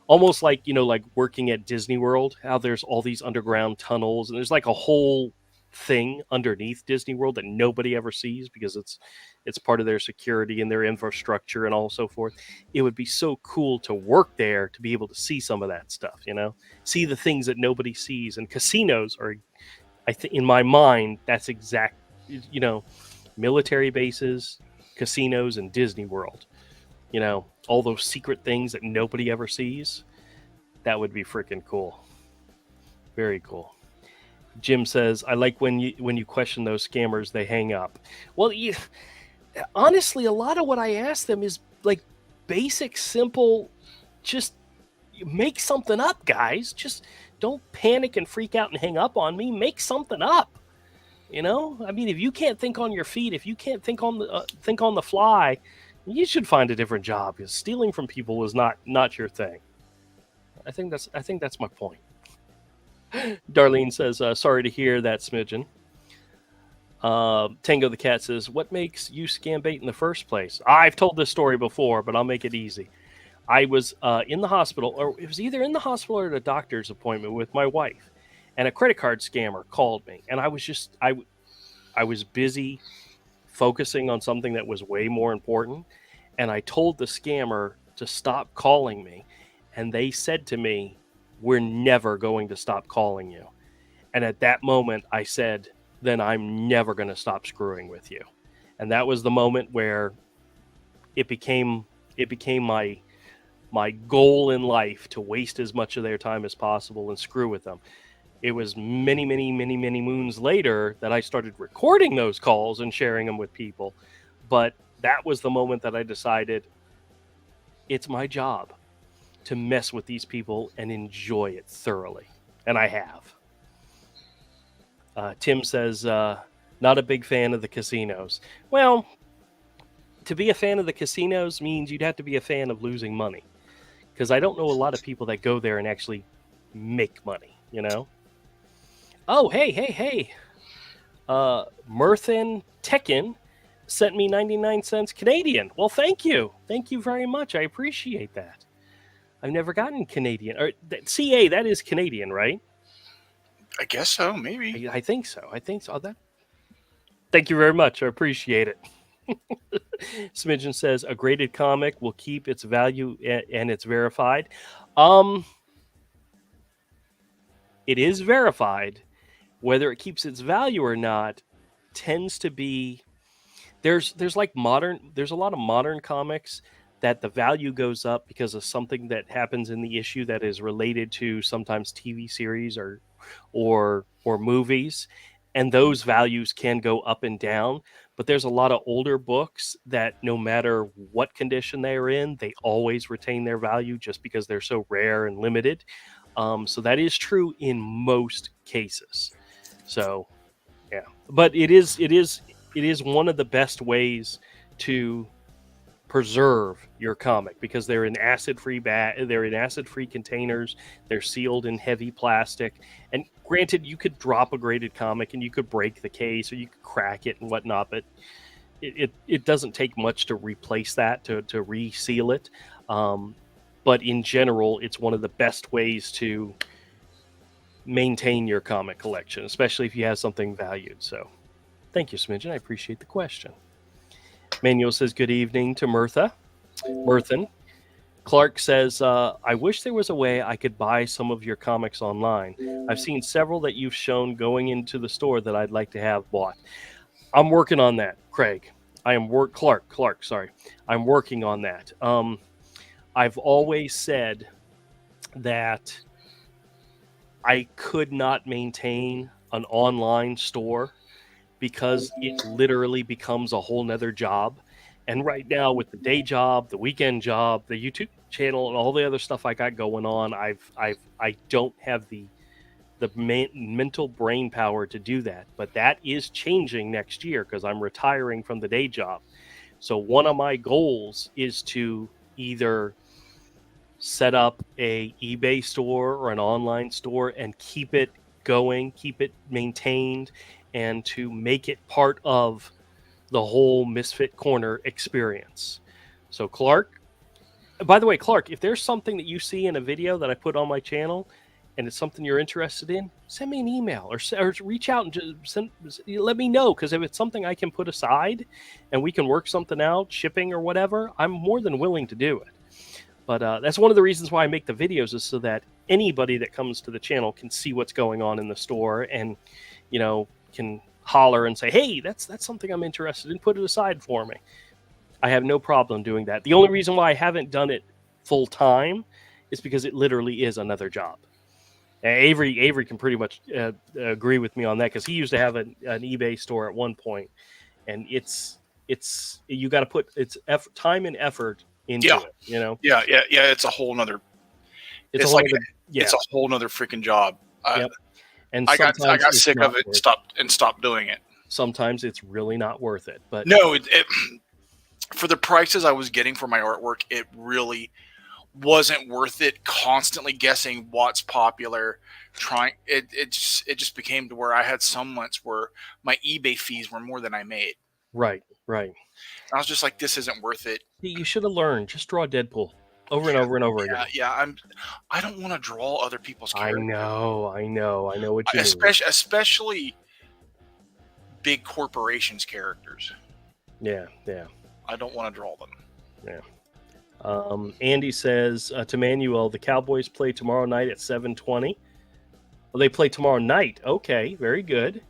Almost like, you know, like working at Disney World, how there's all these underground tunnels and there's like a whole thing underneath Disney World that nobody ever sees because it's part of their security and their infrastructure and all so forth. It would be so cool to work there to be able to see some of that stuff, you know, see the things that nobody sees. And casinos are, I think, in my mind, that's exact, you know, military bases, casinos, and Disney World. You know, all those secret things that nobody ever sees. That would be freaking cool. Very cool. Jim says, I like when you question those scammers, they hang up. Well, honestly, a lot of what I ask them is like basic, simple, just make something up, guys. Just don't panic and freak out and hang up on me. Make something up. You know, I mean, if you can't think on your feet, if you can't think on the fly, you should find a different job. Because stealing from people is not your thing. I think that's my point. Darlene says, sorry to hear that, Smidgen. Tango the Cat says, what makes you scam bait in the first place? I've told this story before, but I'll make it easy. I was in the hospital, or it was either in the hospital or at a doctor's appointment with my wife, and a credit card scammer called me, and I was busy focusing on something that was way more important, and I told the scammer to stop calling me, and they said to me, we're never going to stop calling you. And at that moment, I said, then I'm never going to stop screwing with you. And that was the moment where it became my goal in life to waste as much of their time as possible and screw with them. It was many moons later that I started recording those calls and sharing them with people. But that was the moment that I decided it's my job to mess with these people and enjoy it thoroughly. And I have. Tim says, not a big fan of the casinos. Well, to be a fan of the casinos means you'd have to be a fan of losing money. Because I don't know a lot of people that go there and actually make money, you know? Oh, hey. Murthin Tekken sent me 99 cents Canadian. Well, thank you. Thank you very much. I appreciate that. I've never gotten Canadian. Or CA, that is Canadian, right? I guess so, maybe. I think so. Thank you very much. I appreciate it. Smidgen says, a graded comic will keep its value and it's verified. It is verified. Whether it keeps its value or not tends to be... There's a lot of modern comics that the value goes up because of something that happens in the issue that is related to sometimes TV series or movies, and those values can go up and down. but there's a lot of older books that no matter what condition they are in, they always retain their value just because they're so rare and limited. So that is true in most cases. So yeah, but it is one of the best ways to preserve your comic because they're in acid-free containers. They're sealed in heavy plastic, and granted, you could drop a graded comic and you could break the case or you could crack it and whatnot, but it doesn't take much to replace that, to reseal it. But in general, it's one of the best ways to maintain your comic collection, especially if you have something valued. So thank you, Smidgen. I appreciate the question. Manuel says good evening to Murthan. Clark says, I wish there was a way I could buy some of your comics online. I've seen several that you've shown going into the store that I'd like to have bought. I'm working on that, Craig. Clark, sorry. I'm working on that. I've always said that I could not maintain an online store because it literally becomes a whole nother job. And right now, with the day job, the weekend job, the YouTube channel, and all the other stuff I got going on, I don't have the mental brain power to do that. But that is changing next year because I'm retiring from the day job. So one of my goals is to either set up a eBay store or an online store and keep it going, keep it maintained, and to make it part of the whole Misfit Corner experience. So Clark, by the way, Clark, if there's something that you see in a video that I put on my channel and it's something you're interested in, send me an email or reach out and just let me know, because if it's something I can put aside and we can work something out, shipping or whatever, I'm more than willing to do it. But that's one of the reasons why I make the videos, is so that anybody that comes to the channel can see what's going on in the store and, can holler and say, hey, that's something I'm interested in. Put it aside for me. I have no problem doing that. The only reason why I haven't done it full time is because it literally is another job. Avery can pretty much agree with me on that, because he used to have an eBay store at one point, and it's you got to put time and effort into it. Yeah. It's a whole nother. It's a whole nother freaking job. Yep. And I got sick of it and stopped doing it. Sometimes it's really not worth it. But no, for the prices I was getting for my artwork, it really wasn't worth it. Constantly guessing what's popular, it just became to where I had some months where my eBay fees were more than I made. Right. I was just like, this isn't worth it. You should have learned. Just draw Deadpool over and over and over again. Yeah, I don't want to draw other people's characters. I know what you mean. Especially big corporations' characters. Yeah. I don't want to draw them. Yeah. Andy says to Manuel, the Cowboys play tomorrow night at 7:20. Well, they play tomorrow night. Okay, very good.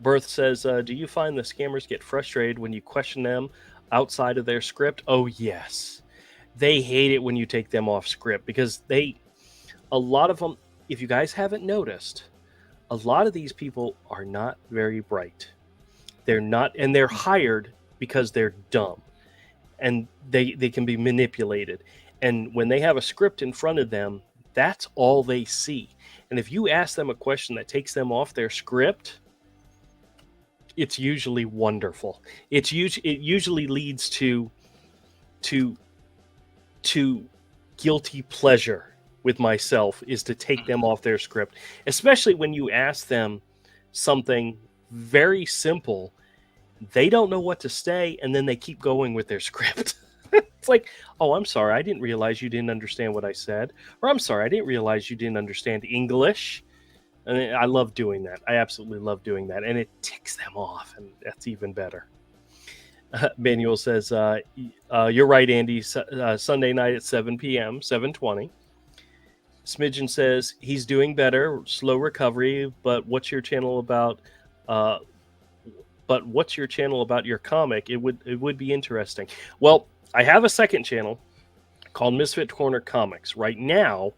Berth says, do you find the scammers get frustrated when you question them outside of their script? Oh, yes. They hate it when you take them off script, because a lot of them, if you guys haven't noticed, a lot of these people are not very bright. They're not, and they're hired because they're dumb, and they can be manipulated. And when they have a script in front of them, that's all they see. And if you ask them a question that takes them off their script, it's usually wonderful. It usually leads to guilty pleasure with myself, is to take them off their script, especially when you ask them something very simple. They don't know what to say, and then they keep going with their script. It's like, oh, I'm sorry, I didn't realize you didn't understand what I said. Or I'm sorry, I didn't realize you didn't understand English. And I love doing that. I absolutely love doing that. And it ticks them off, and that's even better. Manuel says, you're right, Andy. Sunday night at 7 p.m., 7:20. Smidgen says, he's doing better, slow recovery, but what's your channel about your comic? It would be interesting. Well, I have a second channel called Misfit Corner Comics. Right now,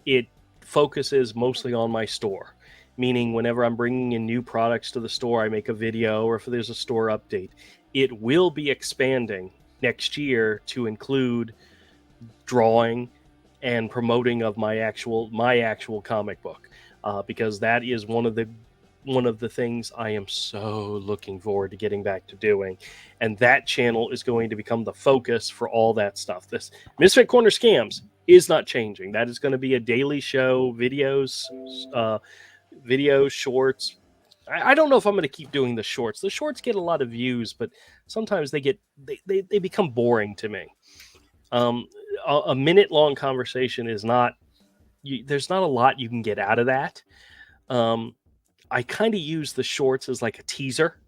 it focuses mostly on my store. meaning whenever I'm bringing in new products to the store, I make a video, or if there's a store update. It will be expanding next year to include drawing and promoting of my actual comic book, because that is one of the things I am so looking forward to getting back to doing, and that channel is going to become the focus for all that stuff. This Misfit Corner Scams is not changing. That is going to be a daily show, videos, shorts. I don't know if I'm going to keep doing the shorts. The shorts get a lot of views, but sometimes they become boring to me. A minute long conversation is not. There's not a lot you can get out of that. I kind of use the shorts as like a teaser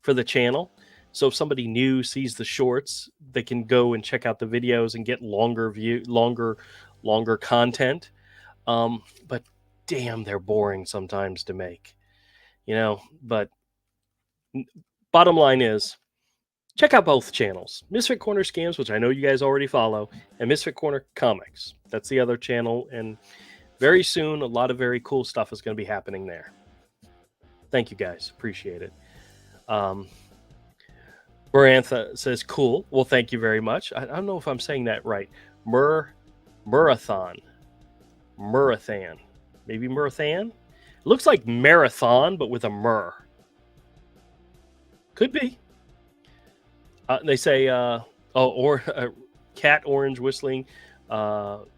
for the channel. So if somebody new sees the shorts, they can go and check out the videos and get longer content. But damn, they're boring sometimes to make, but bottom line is, check out both channels, Misfit Corner Scams, which I know you guys already follow, and Misfit Corner Comics. That's the other channel. And very soon, a lot of very cool stuff is going to be happening there. Thank you guys. Appreciate it. Marantha says, cool. Well, thank you very much. I don't know if I'm saying that right. Murathan. Maybe Murathan? Looks like marathon, but with a mur. Could be. They say, cat orange whistling,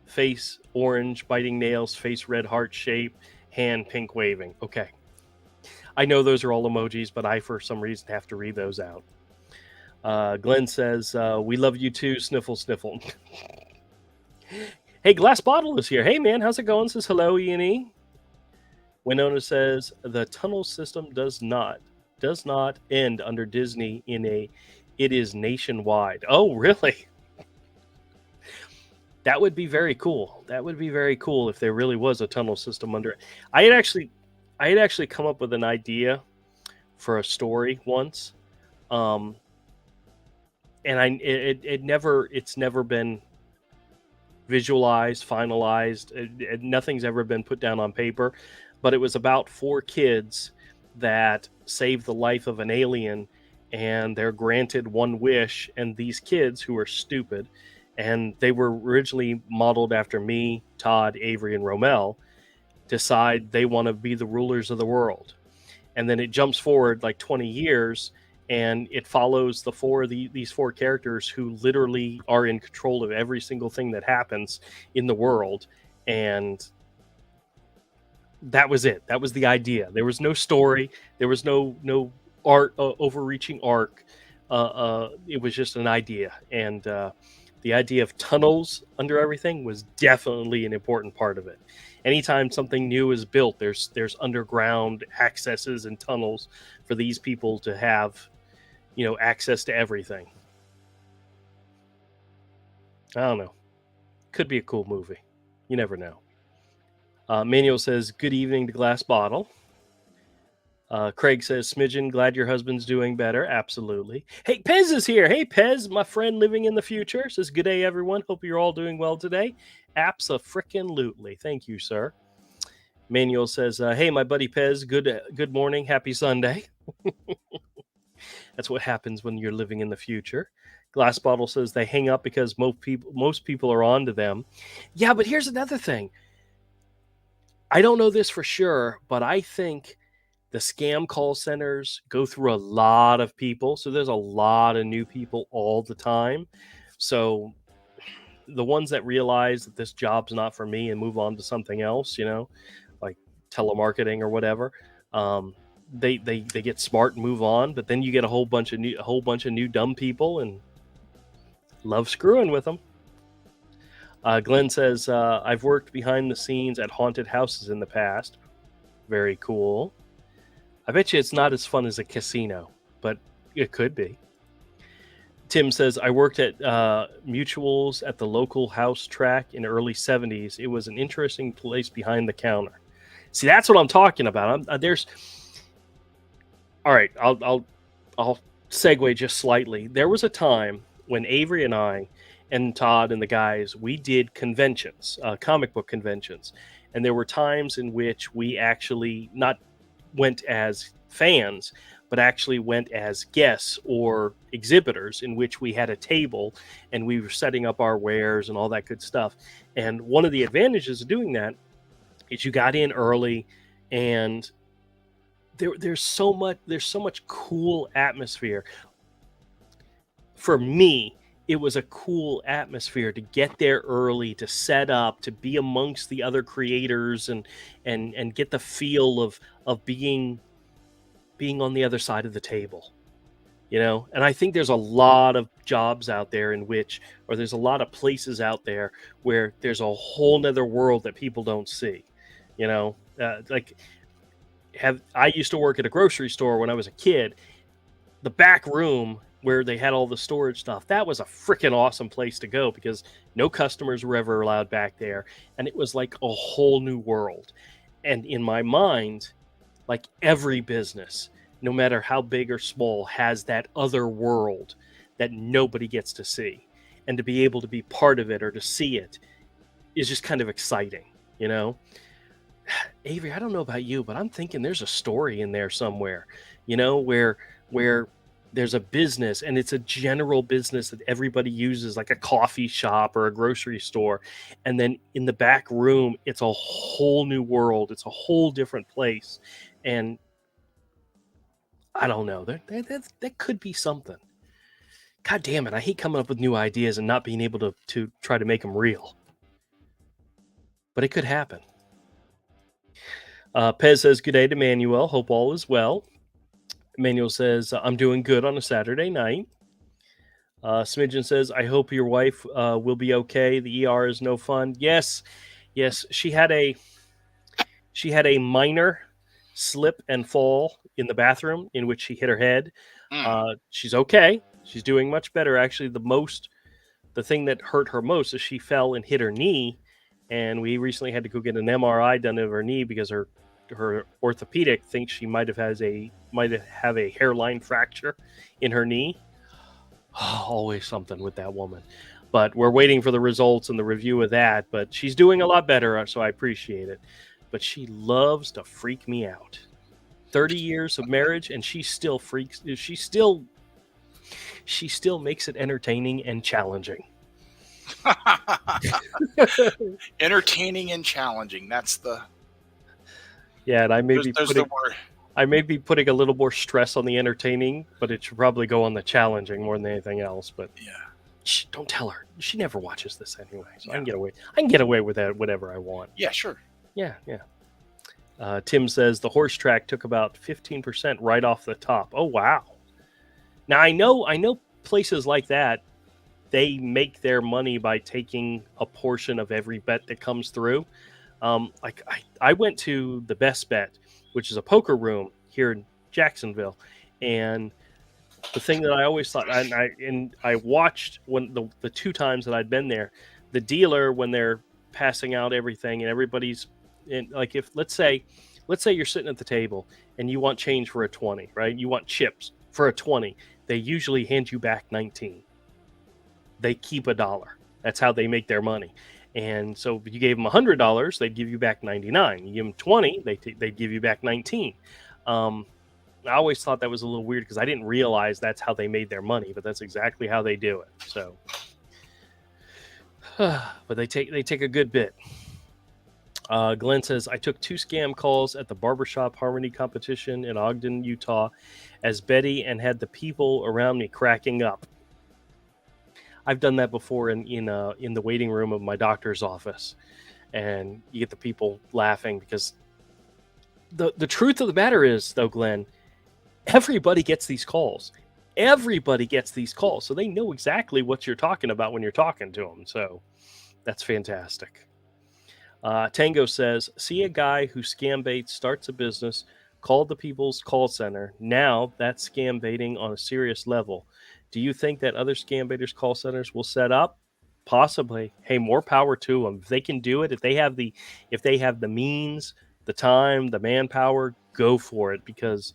face orange, biting nails, face red heart shape, hand pink waving. Okay. I know those are all emojis, but I, for some reason, have to read those out. Glenn says, we love you too, sniffle, sniffle. Hey, Glass Bottle is here. Hey, man, how's it going? Says hello, E&E. Winona says, the tunnel system does not end under Disney it is nationwide. Oh, really? That would be very cool. That would be very cool if there really was a tunnel system under it. I had actually come up with an idea for a story once. And it's never been visualized, finalized. Nothing's ever been put down on paper, but it was about 4 kids that saved the life of an alien, and they're granted one wish. And these kids, who are stupid, and they were originally modeled after me, Todd, Avery, and Romel, decide they want to be the rulers of the world. And then it jumps forward like 20 years, and it follows these 4 characters who literally are in control of every single thing that happens in the world. And that was it. That was the idea. There was no story. There was no overreaching arc. It was just an idea. And the idea of tunnels under everything was definitely an important part of it. Anytime something new is built, there's underground accesses and tunnels for these people to have, access to everything. I don't know. Could be a cool movie. You never know. Manuel says, good evening to Glass Bottle. Craig says, Smidgen, glad your husband's doing better. Absolutely. Hey, Pez is here. Hey, Pez, my friend living in the future. Says, good day, everyone. Hope you're all doing well today. Abso-frickin-lutely. Thank you, sir. Manuel says, hey, my buddy Pez, good morning. Happy Sunday. That's what happens when you're living in the future. Glass Bottle says they hang up because most people are on to them. Yeah, but here's another thing. I don't know this for sure, but I think the scam call centers go through a lot of people. So there's a lot of new people all the time. So the ones that realize that this job's not for me and move on to something else, like telemarketing or whatever, they get smart and move on. But then you get a whole bunch of new dumb people and love screwing with them. Glenn says, I've worked behind the scenes at haunted houses in the past. Very cool. I bet you it's not as fun as a casino, but it could be. Tim says, I worked at Mutuals at the local house track in the early 70s. It was an interesting place behind the counter. See, that's what I'm talking about. All right, I'll segue just slightly. There was a time when Avery and I and Todd and the guys, we did conventions, comic book conventions. And there were times in which we actually not went as fans, but actually went as guests or exhibitors, in which we had a table and we were setting up our wares and all that good stuff. And one of the advantages of doing that is you got in early, and there's so much cool atmosphere. For me, it was a cool atmosphere to get there early, to set up, to be amongst the other creators, and get the feel of being on the other side of the table, you know. And I think there's a lot of jobs out there in which, or there's a lot of places out there where there's a whole nother world that people don't see, you know. Like, I used to work at a grocery store when I was a kid. The back room where they had all the storage stuff, that was a freaking awesome place to go, because no customers were ever allowed back there, and it was like a whole new world. And in my mind, like, every business, no matter how big or small, has that other world that nobody gets to see. And to be able to be part of it or to see it is just kind of exciting, you know? Avery, I don't know about you, but I'm thinking there's a story in there somewhere, you know, where there's a business, and it's a general business that everybody uses, like a coffee shop or a grocery store. And then in the back room, it's a whole new world. It's a whole different place. And I don't know, that could be something. God damn it. I hate coming up with new ideas and not being able to try to make them real. But it could happen. Pez says, good day to Manuel. Hope all is well. Emmanuel says, I'm doing good on a Saturday night. Smidgen says, I hope your wife will be okay. The ER is no fun. Yes, she had a minor slip and fall in the bathroom in which she hit her head. She's okay. She's doing much better. Actually, the thing that hurt her most is she fell and hit her knee, and we recently had to go get an MRI done of her knee because her orthopedic thinks she might have a hairline fracture in her knee. Always something with that woman. But we're waiting for the results and the review of that. But she's doing a lot better, so I appreciate it. But she loves to freak me out. 30 years of marriage, and she still makes it entertaining and challenging. Entertaining and challenging. That's the... Yeah, and I may be putting a little more stress on the entertaining, but it should probably go on the challenging more than anything else. But yeah, shh, don't tell her. She never watches this anyway, so yeah. I can get away with that, whatever I want. Yeah, sure. Yeah. Tim says the horse track took about 15% right off the top. Oh wow! Now I know places like that, they make their money by taking a portion of every bet that comes through. Like I went to the Best Bet, which is a poker room here in Jacksonville, and the thing that I always thought, and I watched when the two times that I'd been there, the dealer, when they're passing out everything and everybody's in, like, if let's say you're sitting at the table and you want change for a 20, right? You want chips for a 20. They usually hand you back 19. They keep $1. That's how they make their money. And so if you gave them $100, they'd give you back 99. You give them 20, they'd give you back 19. I always thought that was a little weird because I didn't realize that's how they made their money, but that's exactly how they do it. So, but they take a good bit. Glenn says, I took 2 scam calls at the barbershop harmony competition in Ogden, Utah, as Betty, and had the people around me cracking up. I've done that before in the waiting room of my doctor's office, and you get the people laughing because the truth of the matter is, though, Glenn, everybody gets these calls. Everybody gets these calls, so they know exactly what you're talking about when you're talking to them. So that's fantastic. Tango says, see a guy who scam baits, starts a business, called the people's call center. Now that's scam baiting on a serious level. Do you think that other scam baiters call centers will set up? Possibly. Hey, more power to them. If they can do it, if they have the means, the time, the manpower, go for it, because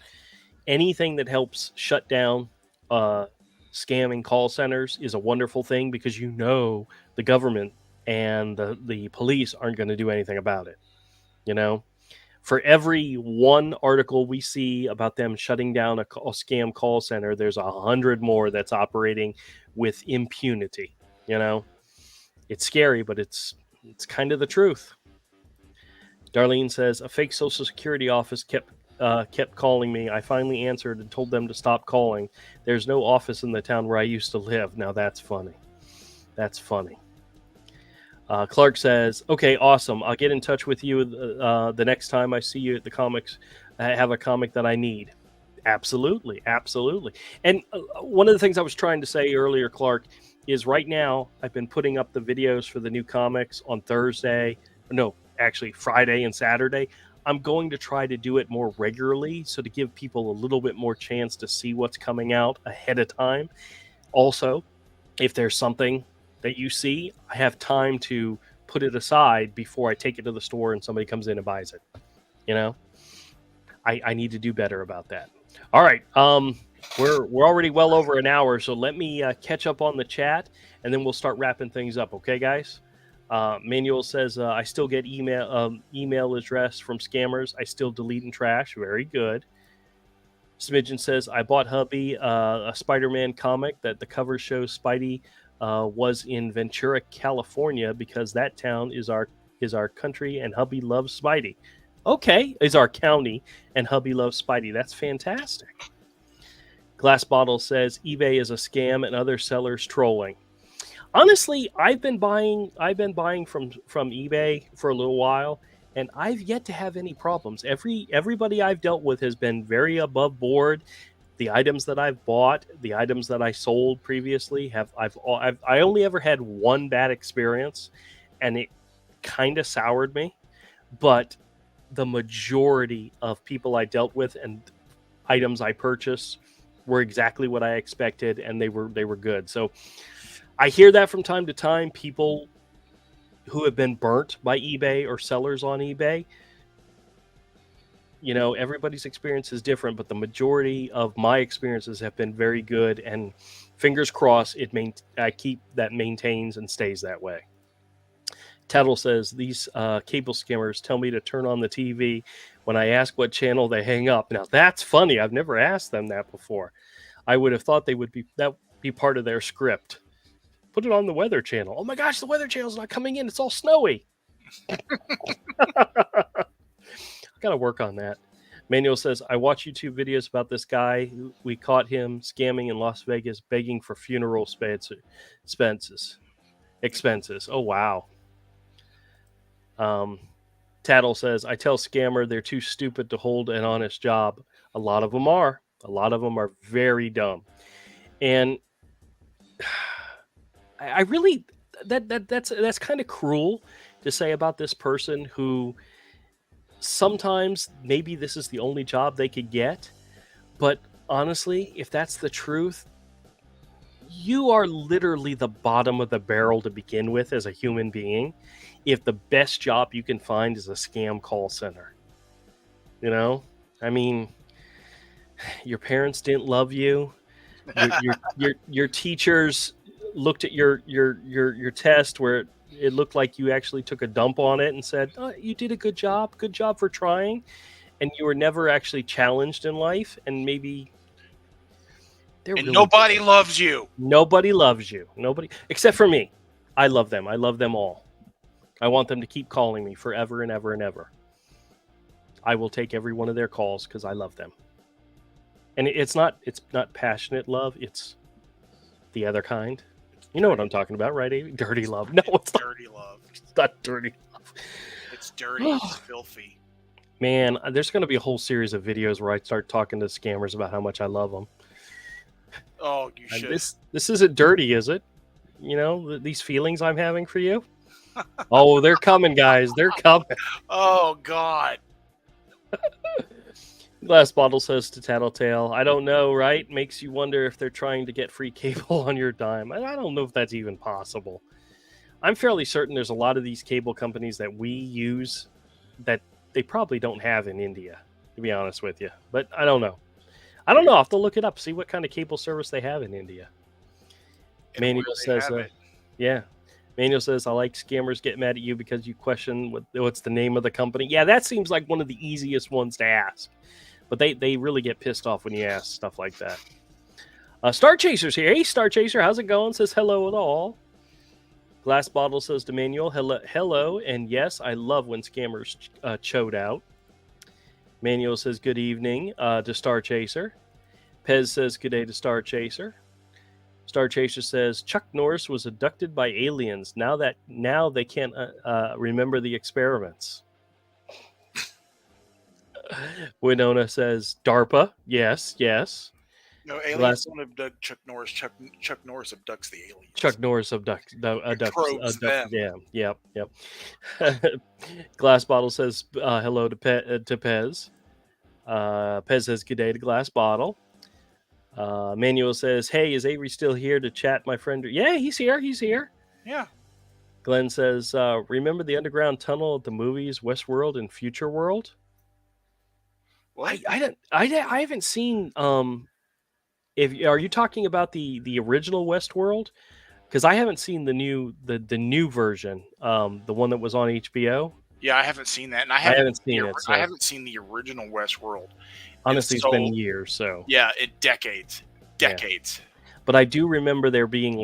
anything that helps shut down scamming call centers is a wonderful thing, because the government and the police aren't going to do anything about it. You know, for every one article we see about them shutting down a scam call center, there's 100 more that's operating with impunity. You know, it's scary, but it's kind of the truth. Darlene says a fake Social Security office kept calling me. I finally answered and told them to stop calling. There's no office in the town where I used to live. Now that's funny. That's funny. Clark says, okay, awesome. I'll get in touch with you the next time I see you at the comics. I have a comic that I need. Absolutely. Absolutely. And one of the things I was trying to say earlier, Clark, is right now I've been putting up the videos for the new comics on Thursday. No, actually Friday and Saturday. I'm going to try to do it more regularly, so to give people a little bit more chance to see what's coming out ahead of time. Also, if there's something that you see, I have time to put it aside before I take it to the store and somebody comes in and buys it. You know, I need to do better about that. All right. We're already well over an hour, so let me catch up on the chat, and then we'll start wrapping things up. Okay, guys? Manuel says, I still get email address from scammers. I still delete and trash. Very good. Smidgen says, I bought hubby a Spider-Man comic that the cover shows Spidey was in Ventura, California, because that town is our country and hubby loves Spidey. Okay, is our county and hubby loves Spidey. That's fantastic. Glass Bottle says eBay is a scam and other sellers trolling. Honestly, I've been buying from eBay for a little while, and I've yet to have any problems. Everybody I've dealt with has been very above board. The items that I've bought, the items that I sold previously, I only ever had one bad experience, and it kind of soured me. But the majority of people I dealt with and items I purchased were exactly what I expected, and they were good. So I hear that from time to time, people who have been burnt by eBay or sellers on eBay. You know, everybody's experience is different, but the majority of my experiences have been very good, and fingers crossed I keep that maintains and stays that way. Tattle says, these cable skimmers tell me to turn on the TV. When I ask what channel, they hang up. Now, that's funny. I've never asked them that before. I would have thought that would be part of their script. Put it on the Weather Channel. Oh my gosh, the Weather Channel's not coming in. It's all snowy. Got to work on that. Manuel says, I watch YouTube videos about this guy. We caught him scamming in Las Vegas, begging for funeral expenses. Oh, wow. Tattle says, I tell scammer they're too stupid to hold an honest job. A lot of them are. A lot of them are very dumb. And I really, that's kind of cruel to say about this person who sometimes maybe this is the only job they could get. But honestly, if that's the truth, you are literally the bottom of the barrel to begin with as a human being if the best job you can find is a scam call center. You know, I mean, your parents didn't love you. Your teachers looked at your test where it looked like you actually took a dump on it and said, oh, you did a good job for trying, and you were never actually challenged in life, and maybe nobody loves you. Nobody loves you. Nobody except for me. I love them. I love them all. I want them to keep calling me forever and ever and ever. I will take every one of their calls because I love them. And it's not passionate love. It's the other kind. You know what I'm talking about, right, Amy? Dirty love. No, it's not. Dirty love. It's not dirty love. It's dirty. It's filthy. Man, there's going to be a whole series of videos where I start talking to scammers about how much I love them. Oh, you should. This isn't dirty, is it? You know, these feelings I'm having for you? Oh, they're coming, guys. They're coming. Oh, God. Glass Bottle says to Tattletale, I don't know, right? Makes you wonder if they're trying to get free cable on your dime. I don't know if that's even possible. I'm fairly certain there's a lot of these cable companies that we use that they probably don't have in India, to be honest with you. But I don't know. I'll have to look it up, see what kind of cable service they have in India. Manuel says, yeah. Manuel says, I like scammers get mad at you because you question what's the name of the company. Yeah, that seems like one of the easiest ones to ask. But they really get pissed off when you ask stuff like that. Star Chaser's here. Hey, Star Chaser, how's it going? Says hello at all. Glass Bottle says to Manuel, hello. And yes, I love when scammers chode out. Manuel says good evening to Star Chaser. Pez says good day to Star Chaser. Star Chaser says Chuck Norris was abducted by aliens. Now they can't remember the experiments. Winona says DARPA. Yes. No, aliens don't abduct Chuck Norris. Chuck Norris abducts the aliens. Chuck Norris abducts them. Yeah. Yep. Glass Bottle says hello to Pez. Pez says good day to Glass Bottle. Manuel says, hey, is Avery still here to chat, my friend? Yeah, he's here. Yeah. Glenn says, remember the underground tunnel at the movies, Westworld and Future World? What? I haven't seen. Are you talking about the original Westworld? Because I haven't seen the new version, the one that was on HBO. Yeah, I haven't seen that, and I haven't seen it. So. I haven't seen the original Westworld. Honestly, it's been years. So yeah, decades. Yeah. But I do remember there being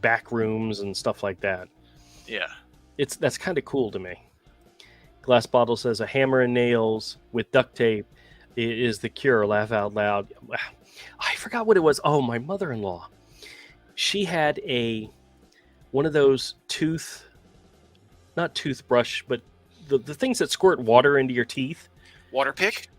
back rooms and stuff like that. Yeah, that's kind of cool to me. Glass Bottle says a hammer and nails with duct tape is the cure. Laugh out loud. I forgot what it was. Oh, my mother-in-law. She had one of those not toothbrush, but the things that squirt water into your teeth. Water pick.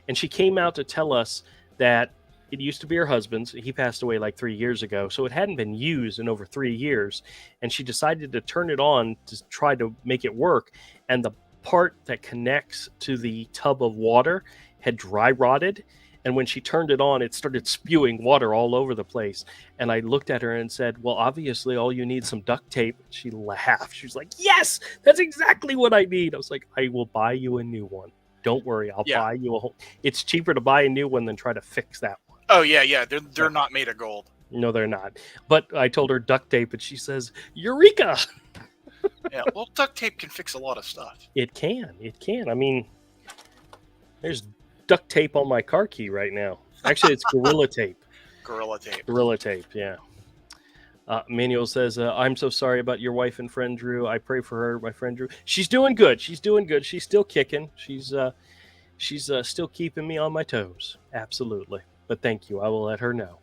And she came out to tell us that it used to be her husband's. He passed away like 3 years ago, so it hadn't been used in over 3 years. And she decided to turn it on to try to make it work. And the part that connects to the tub of water had dry rotted. And when she turned it on, it started spewing water all over the place. And I looked at her and said, well, obviously, all you need is some duct tape. She laughed. She was like, yes, that's exactly what I need. I was like, I will buy you a new one. Don't worry. I'll buy you a whole. It's cheaper to buy a new one than try to fix that one. Oh, yeah. They're not made of gold. No, they're not. But I told her duct tape, and she says, Eureka! Yeah, well, duct tape can fix a lot of stuff. It can. I mean, there's duct tape on my car key right now. Actually, it's Gorilla Tape. Gorilla Tape, yeah. Manuel says, I'm so sorry about your wife and friend Drew. I pray for her, my friend Drew. She's doing good. She's still kicking. She's still keeping me on my toes. Absolutely. But thank you. I will let her know.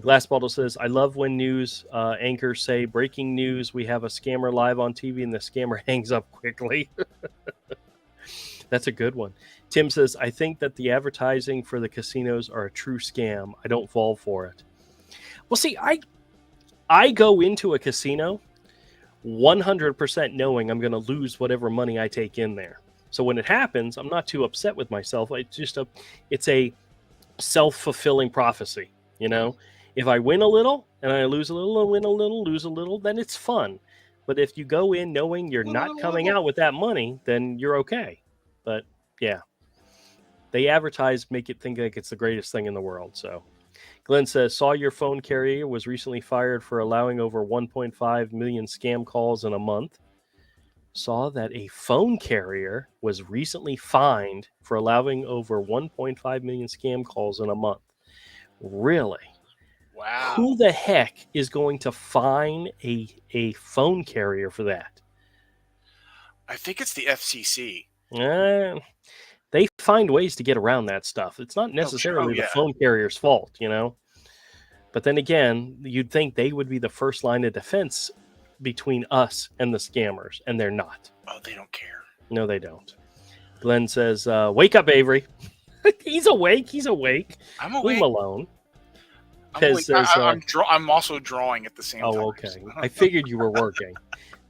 Glass Bottle says, I love when news anchors say, breaking news, we have a scammer live on TV, and the scammer hangs up quickly. That's a good one. Tim says, I think that the advertising for the casinos are a true scam. I don't fall for it. Well, see, I go into a casino 100% knowing I'm going to lose whatever money I take in there. So when it happens, I'm not too upset with myself. It's a self-fulfilling prophecy. If I win a little and I lose a little and win a little, lose a little, then it's fun. But if you go in knowing you're not coming out with that money, then you're okay. But yeah, they advertise, make it think like it's the greatest thing in the world. So Glenn says, saw your phone carrier was recently fired for allowing over 1.5 million scam calls in a month. Saw that a phone carrier was recently fined for allowing over 1.5 million scam calls in a month. Really? Wow. Who the heck is going to fine a phone carrier for that? I think it's the FCC. They find ways to get around that stuff. It's not necessarily the phone carrier's fault, But then again, you'd think they would be the first line of defense between us and the scammers, and they're not. Oh, they don't care. No, they don't. Glenn says, wake up, Avery. He's awake. I'm awake. Leave him alone. Pez says, I'm also drawing at the same time. Oh, okay. I figured you were working.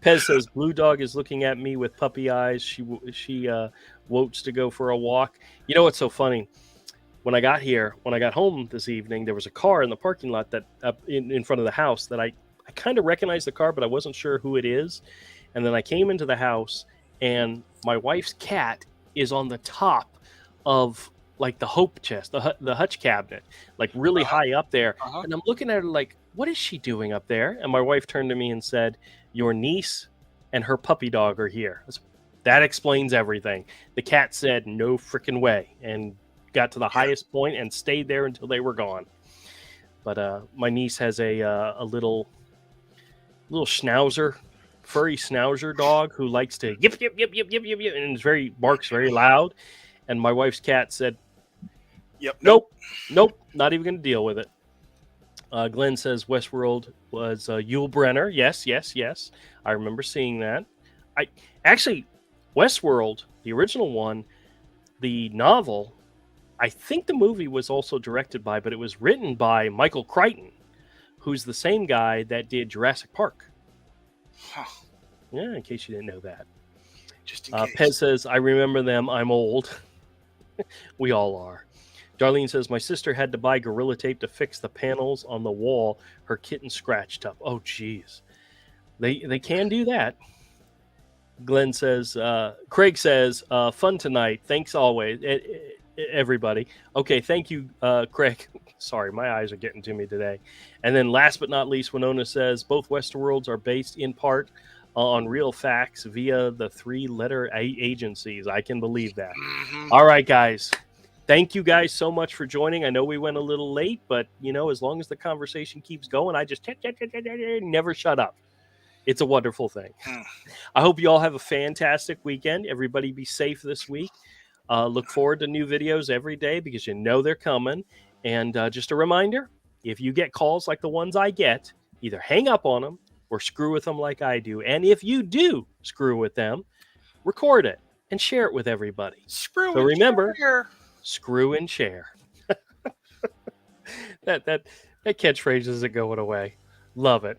Pez says, Blue Dog is looking at me with puppy eyes. She wotes to go for a walk. You know what's so funny? When I got home this evening, there was a car in the parking lot that in front of the house that I kind of recognized the car, but I wasn't sure who it is. And then I came into the house, and my wife's cat is on the top of like the hope chest, the hutch cabinet, like really high up there. And I'm looking at her like, what is she doing up there? And my wife turned to me and said, your niece and her puppy dog are here. That explains everything. The cat said, no freaking way, and got to the highest point and stayed there until they were gone. But my niece has a little schnauzer, furry schnauzer dog who likes to yip yip yip yip yip yip yip, and barks very loud. And my wife's cat said, "Yep, nope, not even going to deal with it." Glenn says Westworld was Yul Brynner. Yes. I remember seeing that. Westworld, the original one, the novel, I think the movie was also directed by, but it was written by Michael Crichton, who's the same guy that did Jurassic Park. Huh. Yeah, in case you didn't know that. Just in case. Pez says, I remember them. I'm old. We all are. Darlene says, my sister had to buy Gorilla Tape to fix the panels on the wall her kitten scratched up. Oh, geez. They can do that. Glenn says, Craig says, fun tonight. Thanks always, everybody. Okay, thank you, Craig. Sorry, my eyes are getting to me today. And then last but not least, Winona says, both Westworlds are based in part on real facts via the 3-letter agencies. I can believe that. Mm-hmm. All right, guys. Thank you guys so much for joining. I know we went a little late, but, as long as the conversation keeps going, I just never shut up. It's a wonderful thing. I hope you all have a fantastic weekend. Everybody be safe this week. Look forward to new videos every day because they're coming. And just a reminder, if you get calls like the ones I get, either hang up on them or screw with them like I do. And if you do screw with them, record it and share it with everybody. Screw and share. That catchphrase isn't going away. Love it.